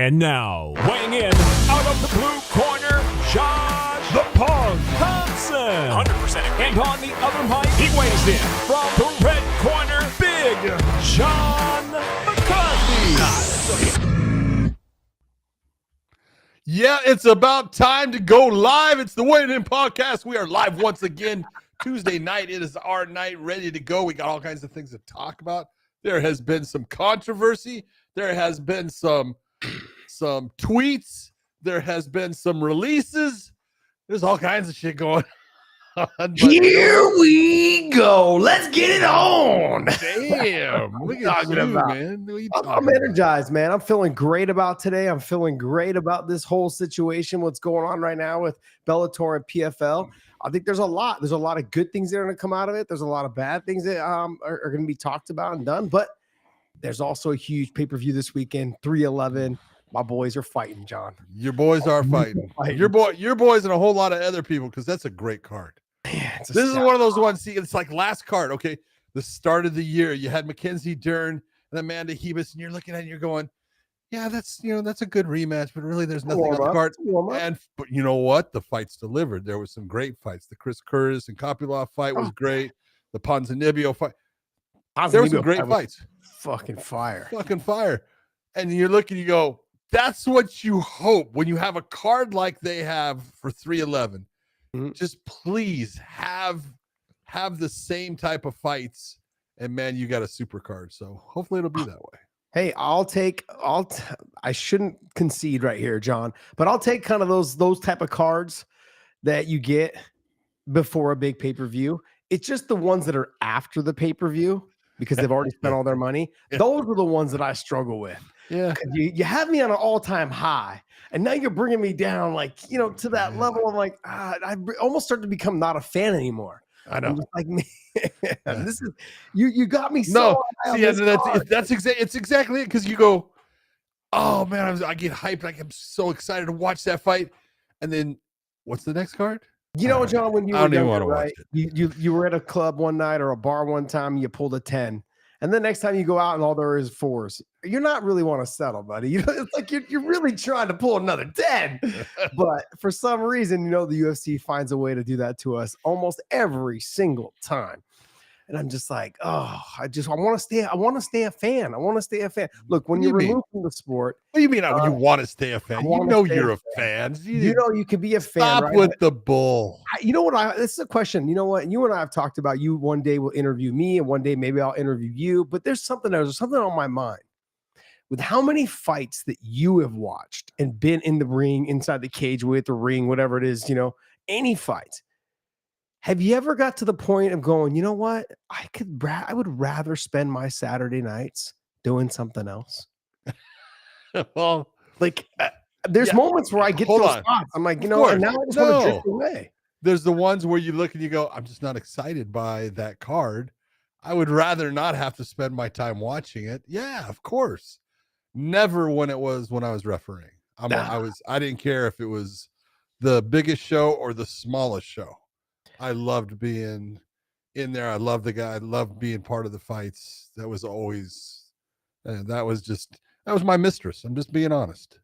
And now, weighing in out of the blue corner, Josh the Punk Thompson. 100%. And on the other mic, he weighs in from the red corner, Big John McCarthy. Yeah, it's about time to go live. It's the Weighing In Podcast. We are live once again. Tuesday night, it is our night, ready to go. We got all kinds of things to talk about. There has been some controversy. There has been some tweets. There has been some releases. There's all kinds of shit going on. Here we go. Let's get it on. Damn. What are you talking about, man? I'm energized, man. I'm feeling great about today. I'm feeling great about this whole situation, what's going on right now with Bellator and PFL. I think there's a lot of good things that are going to come out of it. There's a lot of bad things that are going to be talked about and done, but there's also a huge pay-per-view this weekend, 311. My boys are fighting, John. Your boys are fighting. Your boys and a whole lot of other people, because that's a great card. Man, this is one of those ones. See, it's like last card. Okay, the start of the year, you had Mackenzie Dern and Amanda Hebus, and you're looking at it and you're going, yeah, that's a good rematch, but really there's nothing on the card. But you know what? The fights delivered. There was some great fights. The Chris Curtis and Kopylov fight was great. The Ponzinibbio fight. There were some great fights. Fucking fire. And you're looking, you go, that's what you hope when you have a card like they have for 311. Mm-hmm. Just please have the same type of fights, and man, you got a super card. So hopefully it'll be that way. Hey, I shouldn't concede right here, John, but I'll take kind of those type of cards that you get before a big pay-per-view. It's just the ones that are after the pay-per-view because they've already spent all their money. Those are the ones that I struggle with. Yeah. You have me on an all-time high, and now you're bringing me down to that level. I'm like, I almost start to become not a fan anymore. I know. I'm just like, man, this is you got me so that's exactly it, because you go, oh man, I get hyped, like I'm so excited to watch that fight, and then what's the next card? You know, John, when you were younger, right? Watch you were at a club one night or a bar one time, you pulled a 10. And the next time you go out and all there is 4s, you're not really want to settle, buddy. You know, it's like you're really trying to pull another 10. But for some reason, the UFC finds a way to do that to us almost every single time. And I'm just like, I want to stay a fan. Look, when you're removed from the sport. What do you mean you want to stay a fan? You know you're a fan. You can be a fan. Stop right? with the bull. This is a question. You know what? You and I have talked about, you one day will interview me and one day maybe I'll interview you. But there's something on my mind with how many fights that you have watched and been in the ring, inside the cage with the ring, whatever it is, any fight. Have you ever got to the point of going, you know what? I would rather spend my Saturday nights doing something else. Well, there's moments where I get those thoughts. I'm like, and now I just want to drift away. There's the ones where you look and you go, I'm just not excited by that card. I would rather not have to spend my time watching it. Yeah, of course. Never when I was refereeing. I didn't care if it was the biggest show or the smallest show. I loved being in there. I loved the guy. I loved being part of the fights. That was always, that was my mistress. I'm just being honest.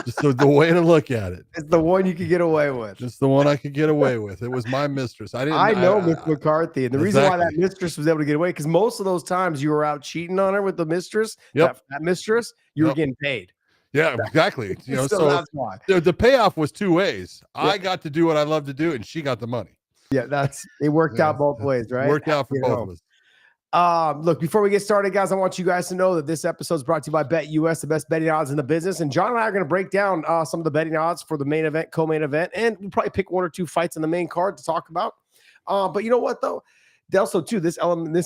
Just the way to look at it. It's the one you could get away with. Just the one I could get away with. It was my mistress. I know Miss McCarthy. And the reason why that mistress was able to get away, because most of those times you were out cheating on her with the mistress, that mistress, you were getting paid. Yeah, exactly. So that's why. The payoff was two ways. Yeah. I got to do what I love to do, and she got the money. Yeah, it worked out both ways, right? Worked out for both of us. Look, before we get started, guys, I want you guys to know that this episode is brought to you by BetUS, the best betting odds in the business. And John and I are going to break down some of the betting odds for the main event, co-main event, and we'll probably pick one or two fights in the main card to talk about. But you know what, though? Also, too, this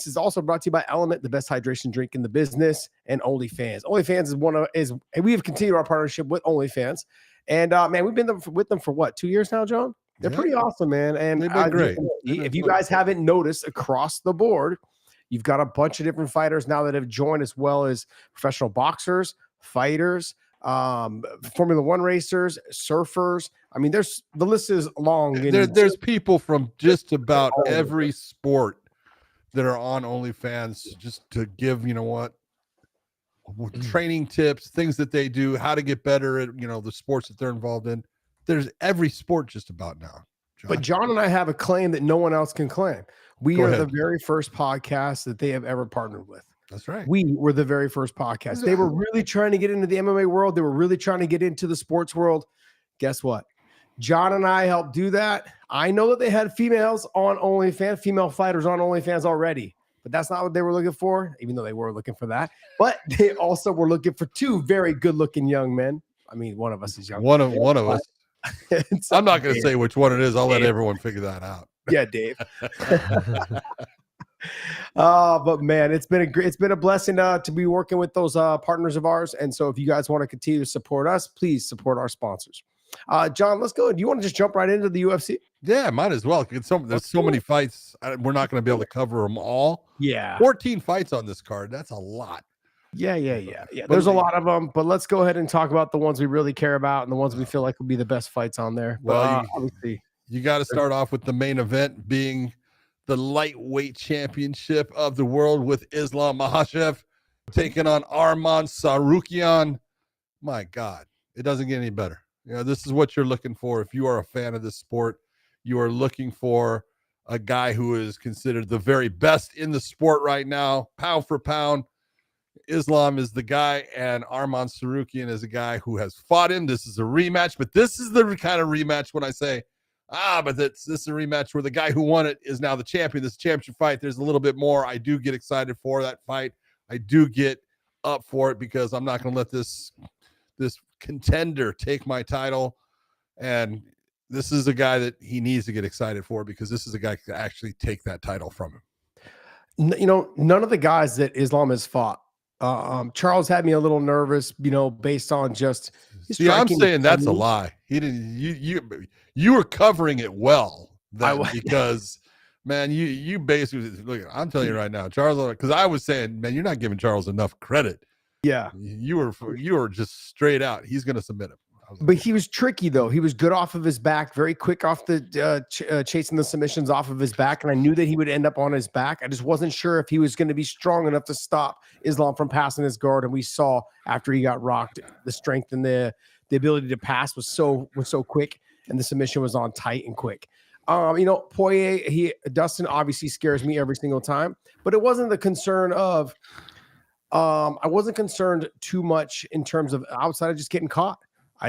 is also brought to you by LMNT, the best hydration drink in the business, and OnlyFans. OnlyFans we have continued our partnership with OnlyFans, and man, we've been with them for what, 2 years now, John? They're pretty awesome, man. And they've been great. If you guys haven't noticed, across the board, you've got a bunch of different fighters now that have joined, as well as professional boxers, fighters, Formula One racers, surfers. I mean, the list is long. There's people from just about every sport that are on OnlyFans, just to give, training tips, things that they do, how to get better at, the sports that they're involved in. There's every sport just about now. But John and I have a claim that no one else can claim. We Go are ahead. the very first podcast that they have ever partnered with. That's right. We were the very first podcast. They were really trying to get into the MMA world. They were really trying to get into the sports world. Guess what? John and I helped do that. I know that they had females on OnlyFans, female fighters on OnlyFans already, but that's not what they were looking for, even though they were looking for that. But they also were looking for two very good-looking young men. I mean, one of us is young. One of us. So, I'm not going to Dave, say which one it is. I'll let Dave. everyone figure that out. Yeah, Dave. But man, it's been a blessing to be working with those partners of ours. And so if you guys want to continue to support us, please support our sponsors. John, let's go. Do you want to just jump right into the UFC? Yeah, might as well. There's so many fights. We're not going to be able to cover them all. Yeah. 14 fights on this card. That's a lot. Yeah. There's a lot of them, but let's go ahead and talk about the ones we really care about and the ones we feel like will be the best fights on there. Well, obviously, you got to start off with the main event being the lightweight championship of the world with Islam Makhachev taking on Arman Tsarukyan. My God, it doesn't get any better. This is what you're looking for. If you are a fan of this sport, you are looking for a guy who is considered the very best in the sport right now, pound for pound. Islam is the guy, and Arman Tsarukyan is a guy who has fought him. This is a rematch, but this is the kind of rematch when I say, but this is a rematch where the guy who won it is now the champion. This championship fight, there's a little bit more. I do get excited for that fight. I do get up for it because I'm not going to let this contender take my title. And this is a guy that he needs to get excited for because this is a guy who can actually take that title from him. None of the guys that Islam has fought. Charles had me a little nervous, based on just. See, I'm saying that's a lie. He didn't. You were covering it well because, man, you basically look. I'm telling you right now, Charles, because I was saying, man, you're not giving Charles enough credit. Yeah, you were just straight out. He's going to submit him. But he was tricky, though. He was good off of his back, very quick off the chasing the submissions off of his back. And I knew that he would end up on his back. I just wasn't sure if he was going to be strong enough to stop Islam from passing his guard. And we saw after he got rocked, the strength and the ability to pass was so quick, and the submission was on tight and quick. Poirier, Dustin obviously scares me every single time, but it wasn't the concern of. I wasn't concerned too much in terms of outside of just getting caught.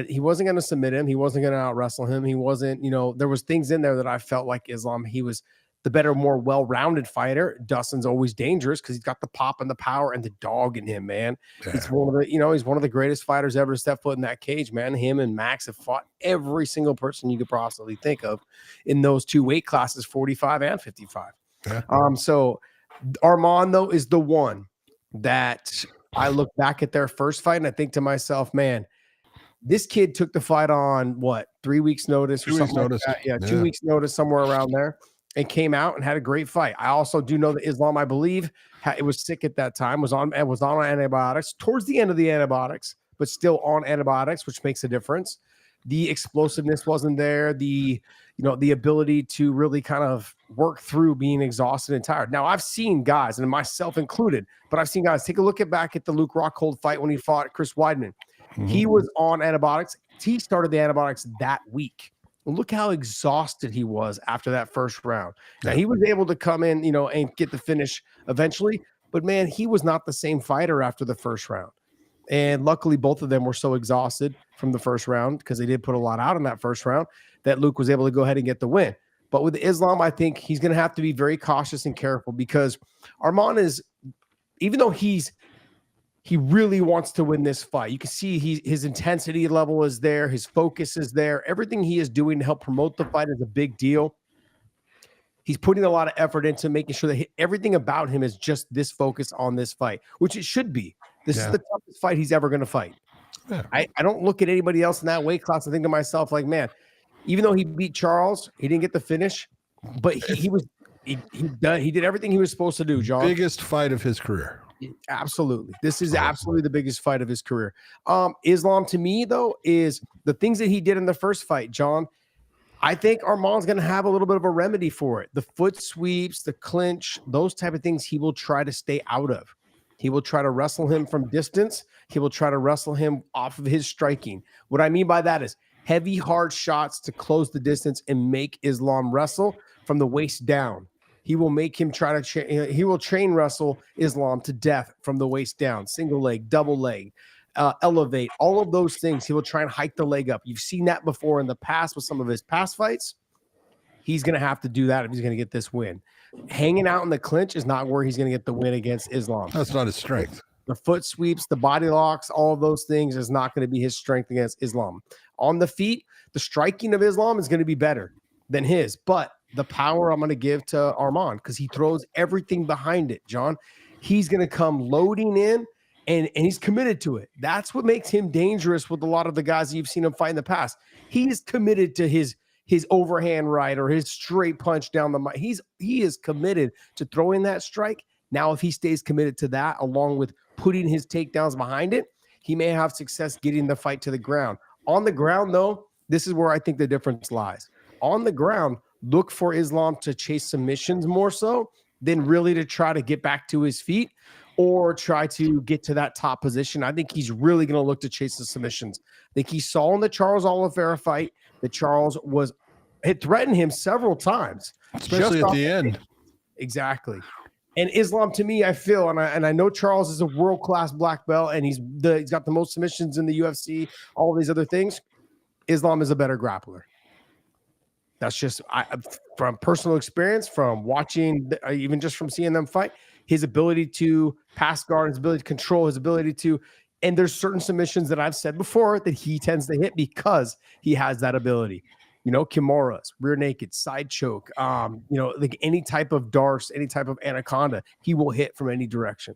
He wasn't going to submit him. He wasn't going to out wrestle him. He wasn't, there was things in there that I felt like Islam, he was the better, more well-rounded fighter. Dustin's always dangerous because he's got the pop and the power and the dog in him, man. Yeah. He's one of the greatest fighters ever to step foot in that cage, man. Him and Max have fought every single person you could possibly think of in those two weight classes, 45 and 55. Yeah. So Arman, though, is the one that I look back at their first fight and I think to myself, man, this kid took the fight on 3 weeks notice or something like that. Yeah, 2 weeks notice, somewhere around there, and came out and had a great fight. I also do know that Islam, I believe, it was sick at that time, was on antibiotics towards the end of the antibiotics, but still on antibiotics, which makes a difference. The explosiveness wasn't there. The ability to really kind of work through being exhausted and tired. Now, I've seen guys, and myself included, but I've seen guys take a look back at the Luke Rockhold fight when he fought Chris Weidman. Mm-hmm. He was on antibiotics. He started the antibiotics that week. Look how exhausted he was after that first round. Now, he was able to come in, and get the finish eventually, but man, he was not the same fighter after the first round. And luckily, both of them were so exhausted from the first round because they did put a lot out in that first round that Luke was able to go ahead and get the win. But with Islam, I think he's going to have to be very cautious and careful because Arman is, even though he really wants to win this fight. You can see his intensity level is there. His focus is there. Everything he is doing to help promote the fight is a big deal. He's putting a lot of effort into making sure that everything about him is just this focus on this fight, which it should be. This is the toughest fight he's ever going to fight. Yeah. I don't look at anybody else in that weight class and think to myself, like, man, even though he beat Charles, he didn't get the finish, but he did everything he was supposed to do, John. Biggest fight of his career. Absolutely. This is absolutely the biggest fight of his career. Islam, to me, though, is the things that he did in the first fight, John. I think Arman's going to have a little bit of a remedy for it. The foot sweeps, the clinch, those type of things he will try to stay out of. He will try to wrestle him from distance. He will try to wrestle him off of his striking. What I mean by that is heavy, hard shots to close the distance and make Islam wrestle from the waist down. He will make him try to he will chain wrestle Islam to death from the waist down, single leg, double leg, elevate, all of those things. He will try and hike the leg up. You've seen that before in the past with some of his past fights. He's going to have to do that if he's going to get this win. Hanging out in the clinch is not where he's going to get the win against Islam. That's not his strength. The foot sweeps, the body locks, all of those things is not going to be his strength against Islam. On the feet, the striking of Islam is going to be better than his, but the power I'm going to give to Arman because he throws everything behind it, John. He's going to come loading in, and he's committed to it. That's what makes him dangerous with a lot of the guys that you've seen him fight in the past. He's committed to his overhand right or his straight punch down the mic. He is committed to throwing that strike. Now, if he stays committed to that, along with putting his takedowns behind it, he may have success getting the fight to the ground. On the ground, though, this is where I think the difference lies. On the ground, look for Islam to chase submissions more so than really to try to get back to his feet or try to get to that top position. I think he's really going to look to chase the submissions. I think he saw in the Charles Oliveira fight that Charles had threatened him several times. Especially at the end. Exactly. And Islam, to me, I feel, and I know Charles is a world-class black belt, and he's got the most submissions in the UFC, all these other things. Islam is a better grappler. That's just from personal experience, from watching, even just from seeing them fight, his ability to pass guard, his ability to control, his ability to, and there's certain submissions that I've said before that he tends to hit because he has that ability. You know, Kimuras, rear naked, side choke, like any type of darce, any type of anaconda, he will hit from any direction.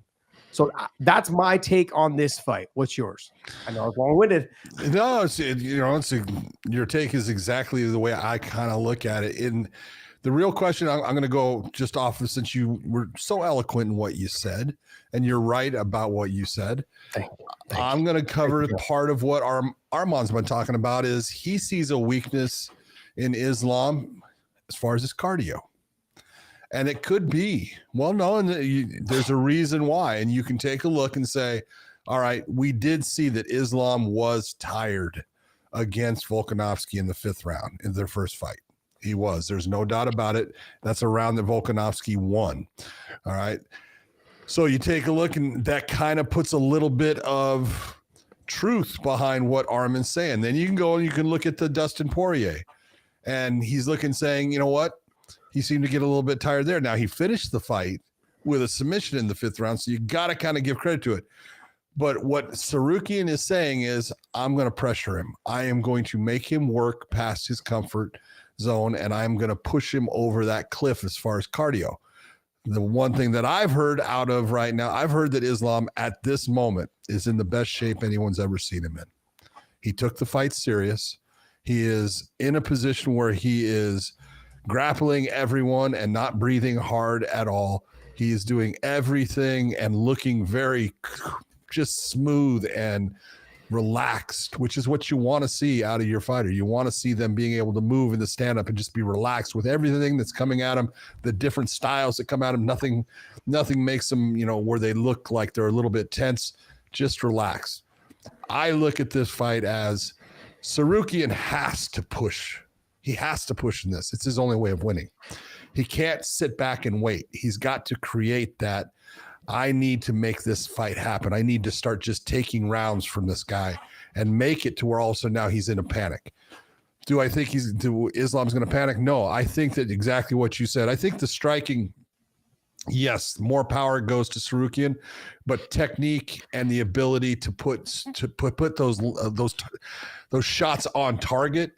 So that's my take on this fight. What's yours? I know I was long-winded. No, your take is exactly the way I kind of look at it. In the real question, I'm going to go just off of, since you were so eloquent in what you said, and you're right about what you said. Thank you. I'm going to cover part of what Arman's been talking about is he sees a weakness in Islam as far as his cardio. And it could be well known that there's a reason why. And you can take a look and say, all right, we did see that Islam was tired against Volkanovski in the 5th round in their first fight. He was. There's no doubt about it. That's a round that Volkanovski won. All right. So you take a look, and that kind of puts a little bit of truth behind what Arman's saying. Then you can go and you can look at the Dustin Poirier, and he's looking, saying, you know what? He seemed to get a little bit tired there. Now, he finished the fight with a submission in the 5th round, so you got to kind of give credit to it. But what Tsarukyan is saying is, I'm going to pressure him. I am going to make him work past his comfort zone, and I'm going to push him over that cliff as far as cardio. The one thing that I've heard out of right now, I've heard that Islam at this moment is in the best shape anyone's ever seen him in. He took the fight serious. He is in a position where he is grappling everyone and not breathing hard at all. He is doing everything and looking very just smooth and relaxed, which is what you want to see out of your fighter. You want to see them being able to move in the stand-up and just be relaxed with everything that's coming at them, the different styles that come at them. Nothing makes them, where they look like they're a little bit tense. Just relax. I look at this fight as Tsarukyan has to push. He has to push in this. It's his only way of winning. He can't sit back and wait. He's got to create that. I need to make this fight happen. I need to start just taking rounds from this guy and make it to where also now he's in a panic. Do I think Islam's going to panic? No, I think that exactly what you said. I think the striking, yes, more power goes to Tsarukyan, but technique and the ability to put those shots on target,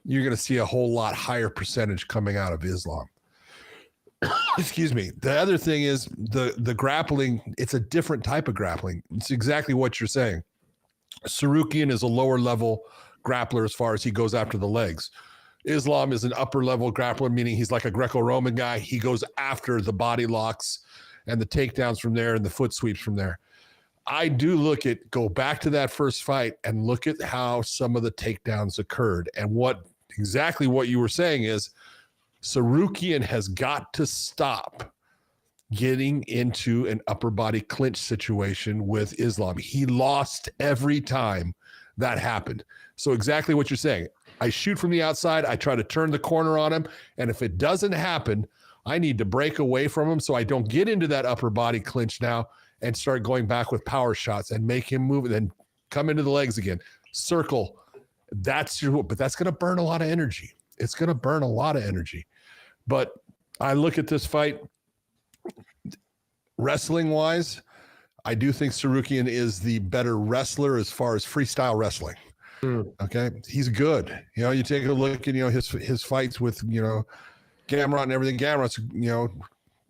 you're going to see a whole lot higher percentage coming out of Islam. Excuse me. The other thing is the grappling. It's a different type of grappling. It's exactly what you're saying. Tsarukyan is a lower level grappler as far as he goes after the legs. Islam is an upper level grappler, meaning he's like a Greco-Roman guy. He goes after the body locks and the takedowns from there and the foot sweeps from there. I do go back to that first fight and look at how some of the takedowns occurred. And exactly what you were saying is Tsarukyan has got to stop getting into an upper body clinch situation with Islam. He lost every time that happened. So exactly what you're saying. I shoot from the outside. I try to turn the corner on him. And if it doesn't happen, I need to break away from him so I don't get into that upper body clinch now and start going back with power shots and make him move and then come into the legs again. Circle. But that's going to burn a lot of energy. It's going to burn a lot of energy. But I look at this fight wrestling wise. I do think Tsarukyan is the better wrestler as far as freestyle wrestling. Okay. He's good. You take a look at, his fights with, Gamrot and everything. Gamrot's,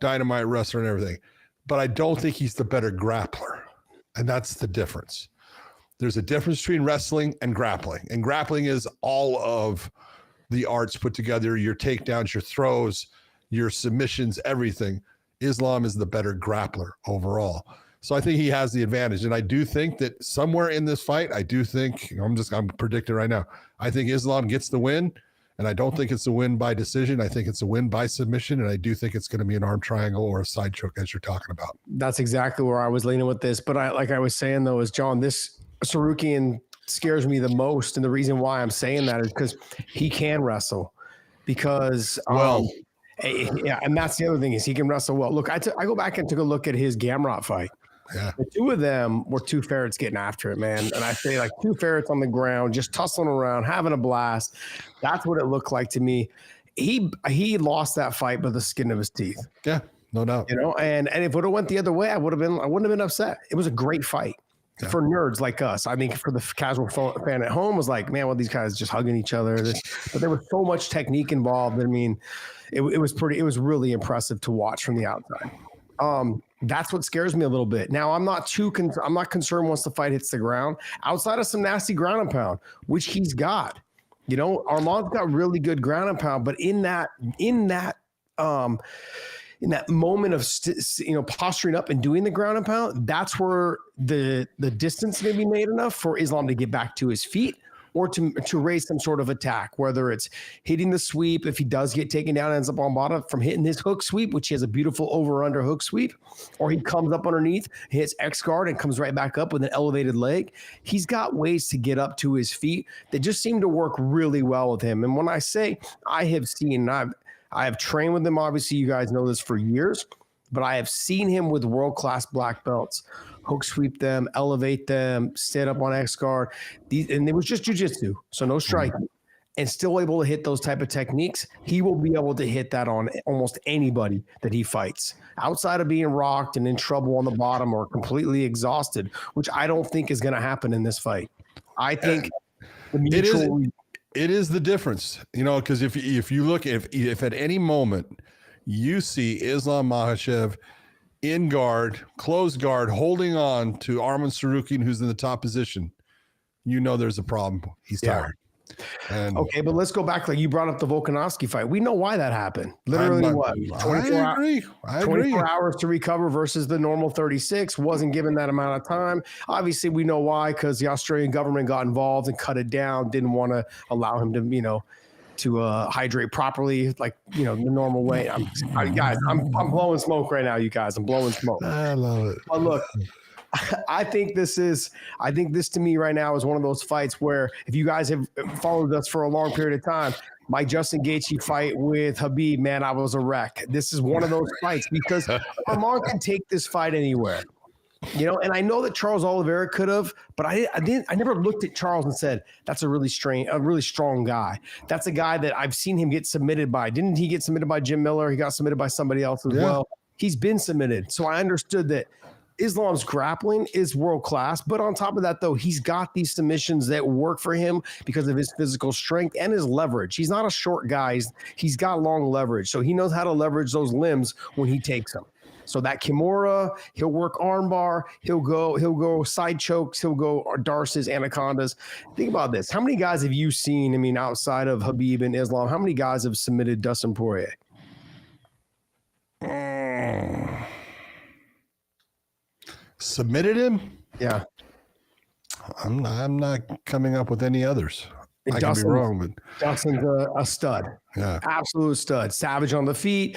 dynamite wrestler and everything. But I don't think he's the better grappler. And that's the difference. There's a difference between wrestling and grappling. And grappling is all of the arts put together, your takedowns, your throws, your submissions, everything. Islam is the better grappler overall. So I think he has the advantage. And I do think that somewhere in this fight, I'm predicting right now, I think Islam gets the win. And I don't think it's a win by decision. I think it's a win by submission. And I do think it's going to be an arm triangle or a side choke, as you're talking about. That's exactly where I was leaning with this. But like I was saying, though, is John, this Tsarukyan scares me the most. And the reason why I'm saying that is because he can wrestle. Because, yeah, and that's the other thing is he can wrestle well. Look, I go back and took a look at his Gamrot fight. Yeah. The two of them were two ferrets getting after it, man. And I say like two ferrets on the ground, just tussling around, having a blast. That's what it looked like to me. He lost that fight by the skin of his teeth. Yeah, no doubt. And if it would have went the other way, I wouldn't have been upset. It was a great fight. Yeah. For nerds like us. I think for the casual fan at home was like, man, well, these guys just hugging each other. But there was so much technique involved. I mean, it was really impressive to watch from the outside. That's what scares me a little bit. Now, I'm not concerned once the fight hits the ground, outside of some nasty ground and pound, which he's got. Arman's got really good ground and pound, but in that moment of posturing up and doing the ground and pound, that's where the distance may be made enough for Islam to get back to his feet or to raise some sort of attack, whether it's hitting the sweep, if he does get taken down, ends up on bottom from hitting his hook sweep, which he has a beautiful over-under hook sweep, or he comes up underneath, hits X guard and comes right back up with an elevated leg. He's got ways to get up to his feet that just seem to work really well with him. And when I say I have seen, I have trained with him, obviously you guys know this for years, but I have seen him with world-class black belts hook sweep them, elevate them, sit up on X guard. And it was just jiu-jitsu, so no striking. And still able to hit those type of techniques. He will be able to hit that on almost anybody that he fights. Outside of being rocked and in trouble on the bottom or completely exhausted, which I don't think is going to happen in this fight. I think it is the difference, because if you look, if at any moment you see Islam Makhachev in guard, closed guard, holding on to Arman Tsarukyan, who's in the top position, there's a problem. He's tired. And okay, but let's go back. Like you brought up the Volkanovski fight. We know why that happened. Literally, 24 hours to recover versus the normal 36. Wasn't given that amount of time. Obviously, we know why, because the Australian government got involved and cut it down. Didn't want to allow him to, to hydrate properly, like the normal way. I'm blowing smoke right now, you guys. I'm blowing smoke. I love it. But look, I think this to me right now is one of those fights where if you guys have followed us for a long period of time, my Justin Gaethje fight with Khabib, man, I was a wreck. This is one of those fights because Arman can take this fight anywhere. And I know that Charles Oliveira could have, but I never looked at Charles and said, that's a really strong guy. That's a guy that I've seen him get submitted by. Didn't he get submitted by Jim Miller? He got submitted by somebody else as well. He's been submitted. So I understood that Islam's grappling is world-class, but on top of that, though, he's got these submissions that work for him because of his physical strength and his leverage. He's not a short guy. He's got long leverage, so he knows how to leverage those limbs when he takes them. So that Kimura, he'll work armbar, he'll go side chokes, he'll go Darces, anacondas. Think about this. How many guys have you seen, outside of Khabib and Islam, how many guys have submitted Dustin Poirier? Submitted him? Yeah. I'm not coming up with any others. I can be wrong, but Dustin's a stud. yeah, Absolute stud. Savage on the feet,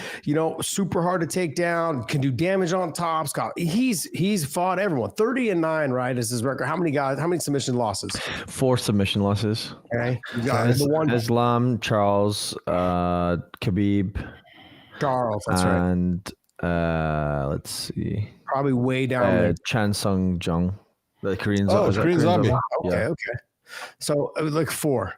super hard to take down, can do damage on top. Scott, he's fought everyone. 30-9, right? Is his record. How many submission losses? 4 submission losses. Okay. You got the one. Islam, Charles, Khabib. Charles, that's right. And let's see. Probably way down there. Chan Sung Jung. The Korean Korean Zombie. Okay. So it was like 4.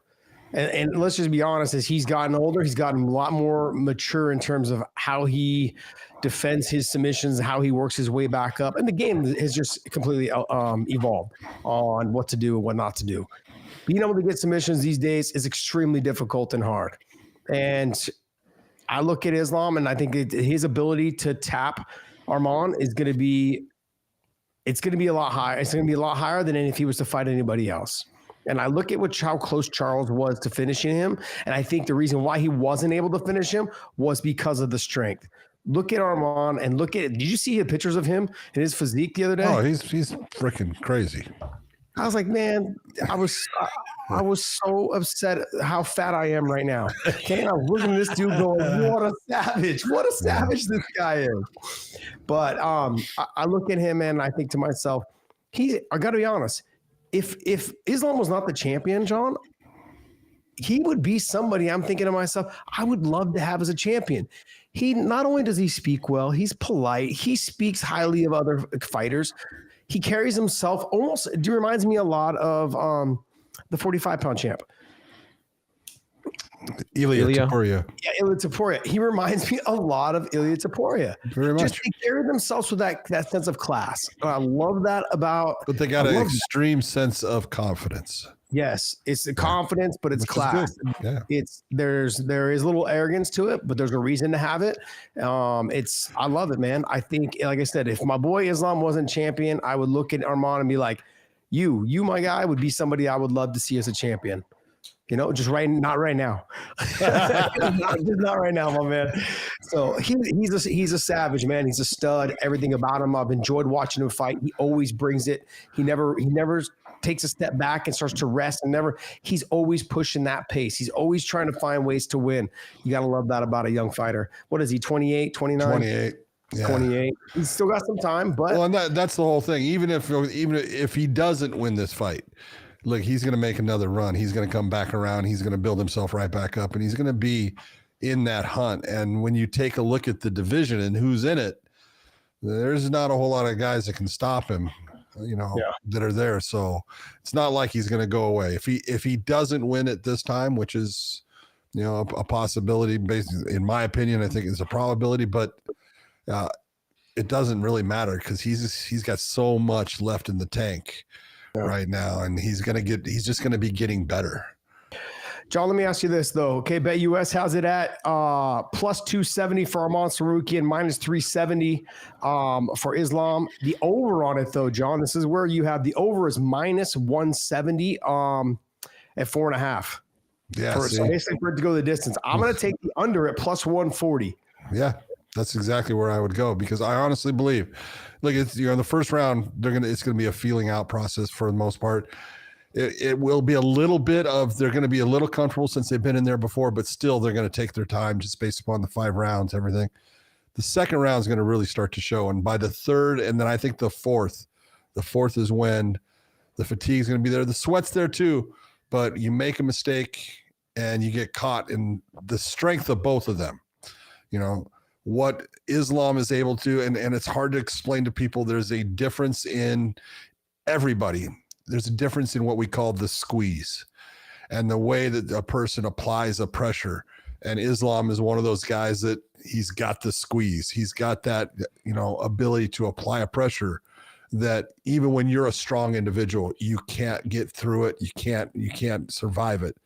And let's just be honest, as he's gotten older, he's gotten a lot more mature in terms of how he defends his submissions, how he works his way back up. And the game has just completely evolved on what to do and what not to do. Being able to get submissions these days is extremely difficult and hard. And I look at Islam, and I think his ability to tap Arman is going to be a lot higher. It's going to be a lot higher than if he was to fight anybody else. And I look at how close Charles was to finishing him. And I think the reason why he wasn't able to finish him was because of the strength. Look at Arman and did you see the pictures of him and his physique the other day? Oh, he's freaking crazy. I was like, man, I was so upset how fat I am right now. Okay, I was looking at this dude going, what a savage this guy is. But I look at him and I think to myself, I got to be honest, if Islam was not the champion, John, he would be somebody I'm thinking to myself, I would love to have as a champion. He not only does he speak well, he's polite. He speaks highly of other fighters. He carries himself reminds me a lot of the 45-pound champ. Ilya Topuria. Yeah, Ilya Topuria. He reminds me a lot of Ilya Topuria. Very much. Just they carry themselves with that sense of class. I love that about. But they got an extreme sense of confidence. Yes, it's the confidence, but it's class. Yeah, there is a little arrogance to it, but there's a reason to have it. I love it, man. I think, like I said, if my boy Islam wasn't champion, I would look at Arman and be like, you, my guy, would be somebody I would love to see as a champion. Not right now. just not right now, my man. So he's a savage, man. He's a stud. Everything about him, I've enjoyed watching him fight. He always brings it. He never takes a step back and starts to rest, he's always pushing that pace. He's always trying to find ways to win. You got to love that about a young fighter. What is he, 28, 29? 28. Yeah. 28. He's still got some time, but and that's the whole thing. Even if he doesn't win this fight, look, he's going to make another run. He's going to come back around. He's going to build himself right back up, and he's going to be in that hunt. And when you take a look at the division and who's in it, there's not a whole lot of guys that can stop him, that are there. So it's not like he's going to go away. If he doesn't win it this time, which is, a possibility, based, in my opinion, I think it's a probability, but it doesn't really matter because he's got so much left in the tank right now, and he's just going to be getting better. John, let me ask you this though. Okay, Bet US has it at plus 270 for Arman Tsarukyan, minus 370 for Islam. The over on it though, John, this is where you have the over is minus 170 at 4.5. Yeah, so basically for it to go the distance. I'm going to take the under at plus 140. Yeah, that's exactly where I would go because I honestly believe, look, it's in the first round, it's going to be a feeling out process for the most part. It will be a little bit of, they're going to be a little comfortable since they've been in there before, but still they're going to take their time just based upon the 5 rounds, everything. The second round is going to really start to show. And by the third, and then I think the fourth is when the fatigue is going to be there. The sweat's there too, but you make a mistake and you get caught in the strength of both of them. What Islam is able to, and it's hard to explain to people. There's a difference in everybody. There's a difference in what we call the squeeze and the way that a person applies a pressure. And Islam is one of those guys that he's got the squeeze. He's got that, ability to apply a pressure that even when you're a strong individual, you can't get through it. You can't survive it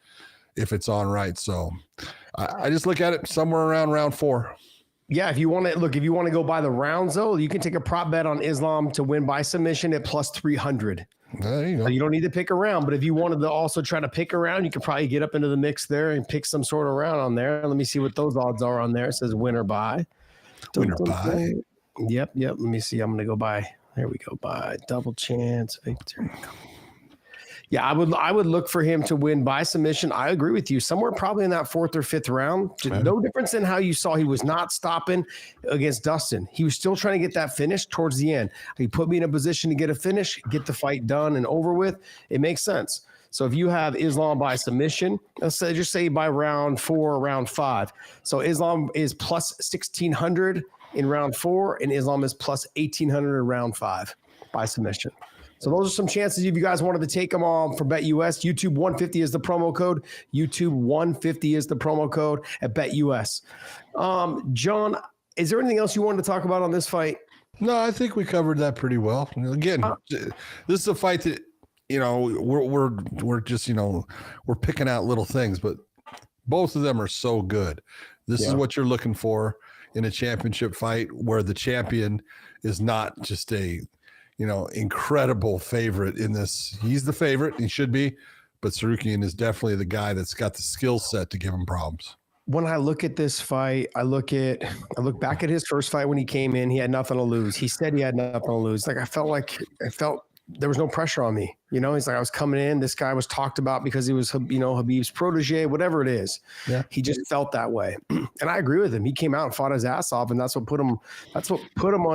if it's on right. So I just look at it somewhere around round 4. Yeah, if you want to go by the rounds though, you can take a prop bet on Islam to win by submission at plus 300. There you go. You don't need to pick a round, but if you wanted to also try to pick a round, you could probably get up into the mix there and pick some sort of round on there. Let me see what those odds are on there. It says winner by. Winner by. Yep. Let me see. I'm going to go by. There we go. By double chance. Victory. Yeah, I would look for him to win by submission. I agree with you. Somewhere probably in that 4th or 5th round. No difference in how you saw he was not stopping against Dustin. He was still trying to get that finish towards the end. He put me in a position to get a finish, get the fight done and over with. It makes sense. So if you have Islam by submission, let's say, just say by round 4 or round 5. So Islam is plus 1,600 in round 4, and Islam is plus 1,800 in round 5 by submission. So those are some chances if you guys wanted to take them on for BetUS. YouTube 150 is the promo code. YouTube 150 is the promo code at BetUS. John, is there anything else you wanted to talk about on this fight? No, I think we covered that pretty well. Again, this is a fight that, you know, we're just, you know, we're picking out little things, but both of them are so good. This is what you're looking for in a championship fight, where the champion is not just a, you know, incredible favorite in this. He's the favorite, he should be, but Tsarukyan is definitely the guy that's got the skill set to give him problems. When I look at this fight, I look back at his first fight when he came in. He had nothing to lose. He said he had nothing to lose. Like I felt there was no pressure on me. You know, he's like, I was coming in. This guy was talked about because he was, you know, Khabib's protege, whatever it is. Yeah. He just felt that way. And I agree with him. He came out and fought his ass off, and that's what put him on and put him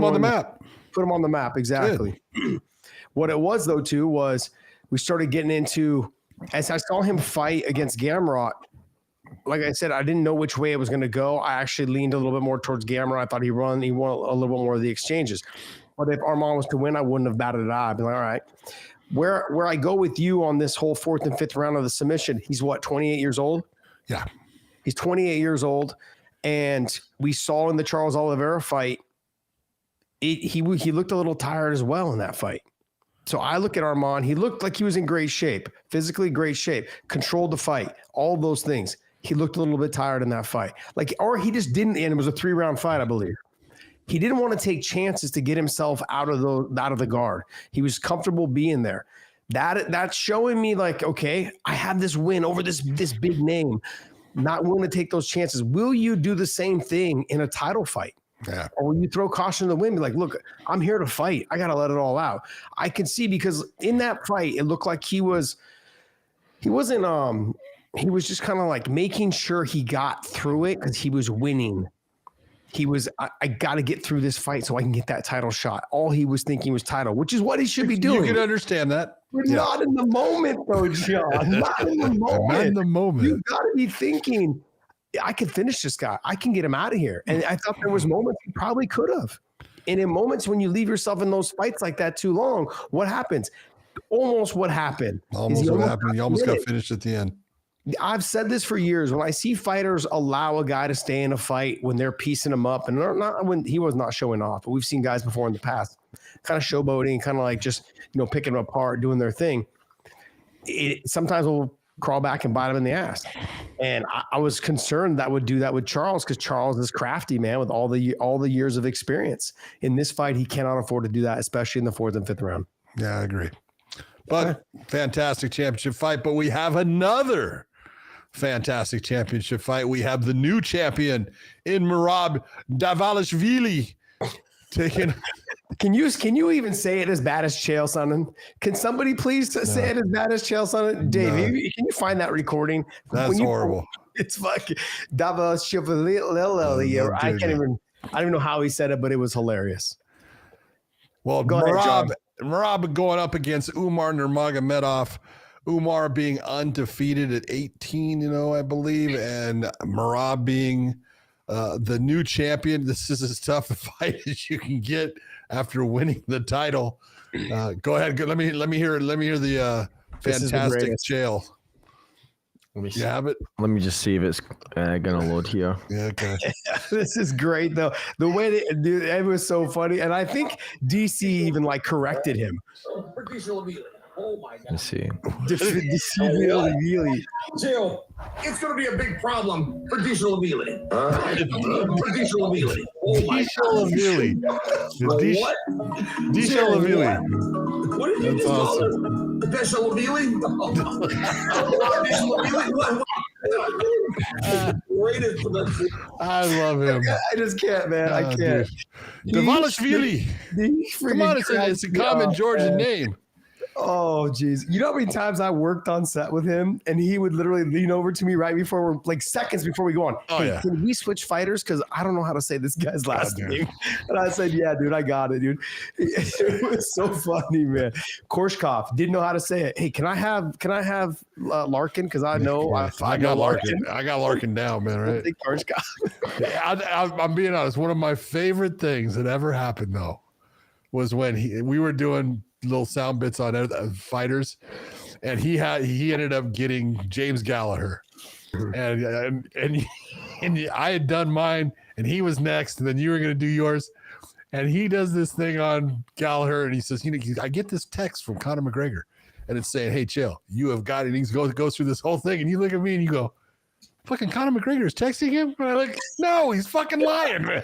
on the map. Put him on the map. Exactly. What it was though, too, was we started getting into, as I saw him fight against Gamrot, like I said, I didn't know which way it was going to go. I actually leaned a little bit more towards Gamrot. I thought he won a little bit more of the exchanges. But if Arman was to win, I wouldn't have batted an eye. I'd be like, all right. Where I go with you on this whole 4th and 5th round of the submission, he's what, 28 years old? Yeah. He's 28 years old. And we saw in the Charles Oliveira fight, he looked a little tired as well in that fight. So I look at Arman. He looked like he was in great shape, physically great shape, controlled the fight, all those things. He looked a little bit tired in that fight. Or he just didn't, and it was a 3-round fight, I believe. He didn't want to take chances to get himself out of the guard. He was comfortable being there. That's showing me like, okay, I have this win over this big name. Not willing to take those chances. Will you do the same thing in a title fight? Yeah. Or will you throw caution to the wind? Be like, look, I'm here to fight. I got to let it all out. I can see, because in that fight, it looked like he was just kind of like making sure he got through it because he was winning. He was, I got to get through this fight so I can get that title shot. All he was thinking was title, which is what he should be doing. You can understand that. We're not in the moment, though, John. Not in the moment. Not in the moment. You got to be thinking, I can finish this guy. I can get him out of here. And I thought there was moments he probably could have. And in moments when you leave yourself in those fights like that too long, what happens? Almost what happened. Almost what happened. You almost got finished at the end. I've said this for years. When I see fighters allow a guy to stay in a fight when they're piecing him up, and not when he was not showing off, but we've seen guys before in the past kind of showboating, kind of like just, you know, picking him apart, doing their thing. It sometimes will crawl back and bite him in the ass. And I was concerned that would do that with Charles, because Charles is crafty, man, with all the years of experience. In this fight, he cannot afford to do that, especially in the 4th and 5th round. Yeah, I agree. But fantastic championship fight. But we have another fantastic championship fight. We have the new champion in Merab Dvalishvili taking. Can you even say it as bad as Chael Sonnen? Can somebody please say it as bad as Chael Sonnen? Dave, can you find that recording? That's horrible. It's fucking Dvalishvili. I don't even know how he said it, but it was hilarious. Well, Merab going up against Umar Nurmagomedov. Umar being undefeated at 18, I believe, and Merab being the new champion. This is as tough a fight as you can get after winning the title. Go ahead. Let me hear the fantastic Chael. Let me see. You have it? Let me just see if it's gonna load here. Yeah, okay. This is great though. The way it was so funny, and I think DC even corrected him. Oh my God. Let's see. Really. Jill, it's going to be a big problem for Diesel Avili. For Diesel Avili. Oh my God. What? Diesel Avili. What did you just call it? Diesel Avili? Diesel Avili? I love him. I just can't, man. I can't. Dvalishvili. Come on, it's a common Georgian name. Oh, geez. You know how many times I worked on set with him and he would literally lean over to me right before like seconds before we go on. Oh, Hey, yeah. can we switch fighters? Because I don't know how to say this guy's last dude. name. And I said, yeah, dude, I got it, dude. It was so funny, man. Korshkov didn't know how to say it. Hey, can I have Larkin? Because I know I got Larkin. I got Larkin down, man. Right? Korshkov. I'm being honest. One of my favorite things that ever happened though was when we were doing little sound bits on fighters, and he ended up getting James Gallagher, and I had done mine, and he was next, and then you were going to do yours, and he does this thing on Gallagher, and he says, I get this text from Conor McGregor, and it's saying, hey, chill, you have got it. And he goes through this whole thing, and you look at me and you go, fucking Conor McGregor is texting him? And I'm like, no, he's fucking lying, man.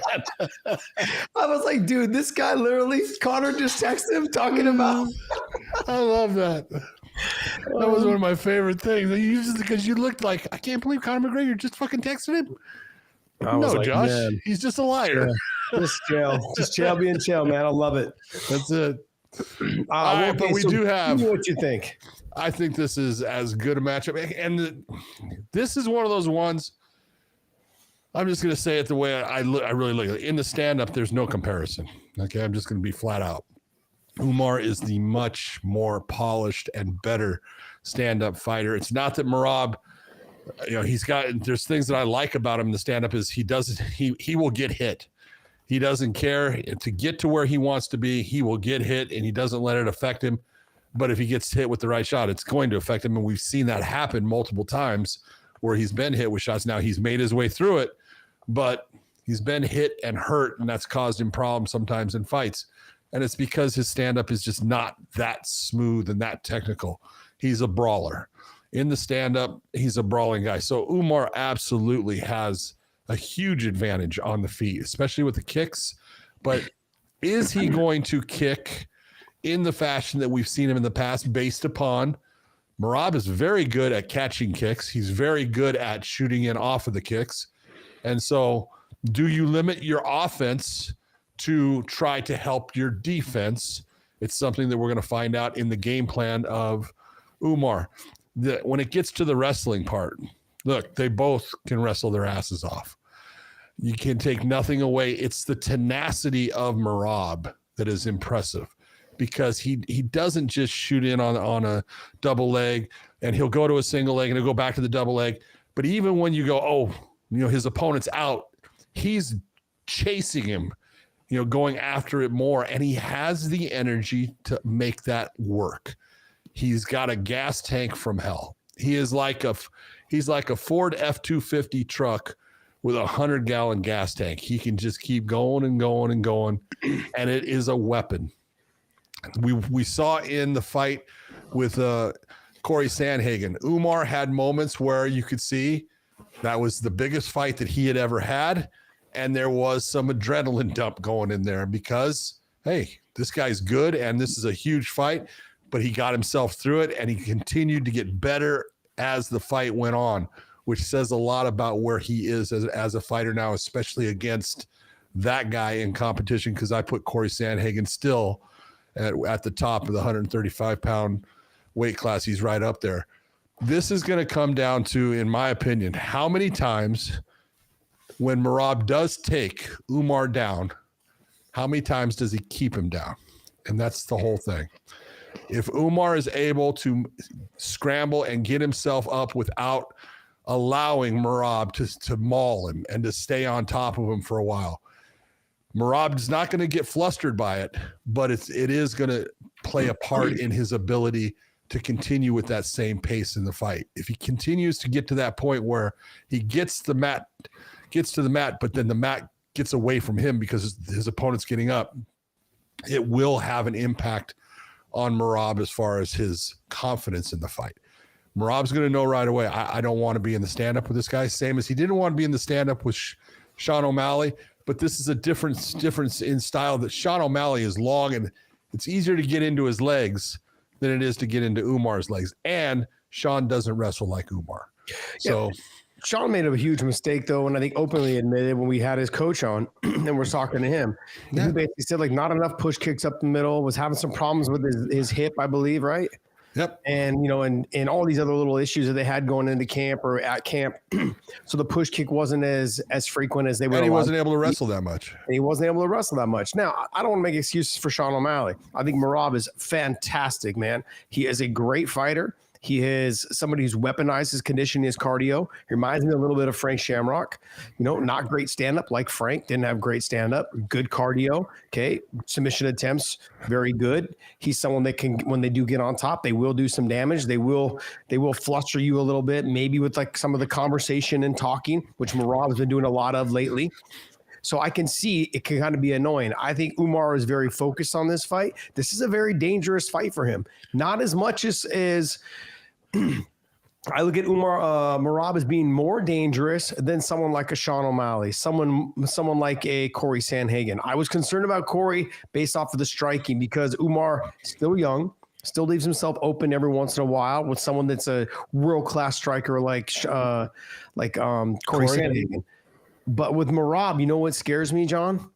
I was like, dude, this guy literally, Conor just texted him talking about. I love that. That was one of my favorite things. Because you looked like, I can't believe Conor McGregor just fucking texted him. No, like, Josh, man, he's just a liar. Yeah, just chill being chill, man. I love it. That's it. All right, but we do have. What you think? I think this is as good a matchup, and this is one of those ones. I'm just going to say it the way I really look at it. In the stand-up, there's no comparison. Okay, I'm just going to be flat out. Umar is the much more polished and better stand-up fighter. It's not that Merab, there's things that I like about him in the stand-up is he will get hit. He doesn't care to get to where he wants to be. He will get hit, and he doesn't let it affect him. But if he gets hit with the right shot, it's going to affect him. And we've seen that happen multiple times where he's been hit with shots. Now he's made his way through it, but he's been hit and hurt, and that's caused him problems sometimes in fights. And it's because his stand-up is just not that smooth and that technical. He's a brawler. In the stand-up, he's a brawling guy. So Umar absolutely has a huge advantage on the feet, especially with the kicks. But is he going to kick in the fashion that we've seen him in the past based upon Merab is very good at catching kicks. He's very good at shooting in off of the kicks. And so do you limit your offense to try to help your defense? It's something that we're going to find out in the game plan of Umar. When it gets to the wrestling part, look, they both can wrestle their asses off. You can take nothing away. It's the tenacity of Merab that is impressive, because he doesn't just shoot in on a double leg, and he'll go to a single leg and he'll go back to the double leg. But even when you go, his opponent's out, he's chasing him, going after it more. And he has the energy to make that work. He's got a gas tank from hell. He's like a Ford F-250 truck with a 100-gallon gas tank. He can just keep going and going and going. And it is a weapon. We saw in the fight with Corey Sandhagen, Umar had moments where you could see that was the biggest fight that he had ever had, and there was some adrenaline dump going in there because, hey, this guy's good and this is a huge fight, but he got himself through it and he continued to get better as the fight went on, which says a lot about where he is as a fighter now, especially against that guy in competition, because I put Corey Sandhagen still at the top of the 135-pound weight class. He's right up there. This is going to come down to, in my opinion, how many times when Merab does take Umar down, how many times does he keep him down? And that's the whole thing. If Umar is able to scramble and get himself up without allowing Merab to maul him and to stay on top of him for a while, Merab is not going to get flustered by it, but it is going to play a part in his ability to continue with that same pace in the fight. If he continues to get to that point where he gets to the mat, but then the mat gets away from him because his opponent's getting up, it will have an impact on Merab as far as his confidence in the fight. Merab's going to know right away, I don't want to be in the stand-up with this guy, same as he didn't want to be in the stand-up with Sean O'Malley. But this is a difference in style, that Sean O'Malley is long and it's easier to get into his legs than it is to get into Umar's legs. And Sean doesn't wrestle like Umar. So Sean made a huge mistake though, and I think openly admitted when we had his coach on and we're talking to him. Yeah. He basically said like not enough push kicks up the middle, was having some problems with his hip, I believe, right? Yep. And and all these other little issues that they had going into camp or at camp. So the push kick wasn't as frequent as they would. And he wasn't able to wrestle that much. Now, I don't want to make excuses for Sean O'Malley. I think Merab is fantastic, man. He is a great fighter. He is somebody who's weaponized his conditioning, his cardio. He reminds me a little bit of Frank Shamrock. Not great stand-up like Frank. Didn't have great stand-up. Good cardio. Okay. Submission attempts, very good. He's someone that can, when they do get on top, they will do some damage. They will fluster you a little bit, maybe with like some of the conversation and talking, which Merab's been doing a lot of lately. So I can see it can kind of be annoying. I think Umar is very focused on this fight. This is a very dangerous fight for him. Not as much as I look at Merab as being more dangerous than someone like a Sean O'Malley, someone like a Corey Sandhagen. I was concerned about Corey based off of the striking because Umar still young, still leaves himself open every once in a while with someone that's a world-class striker like Corey Sandhagen. But with Merab, you know what scares me, John?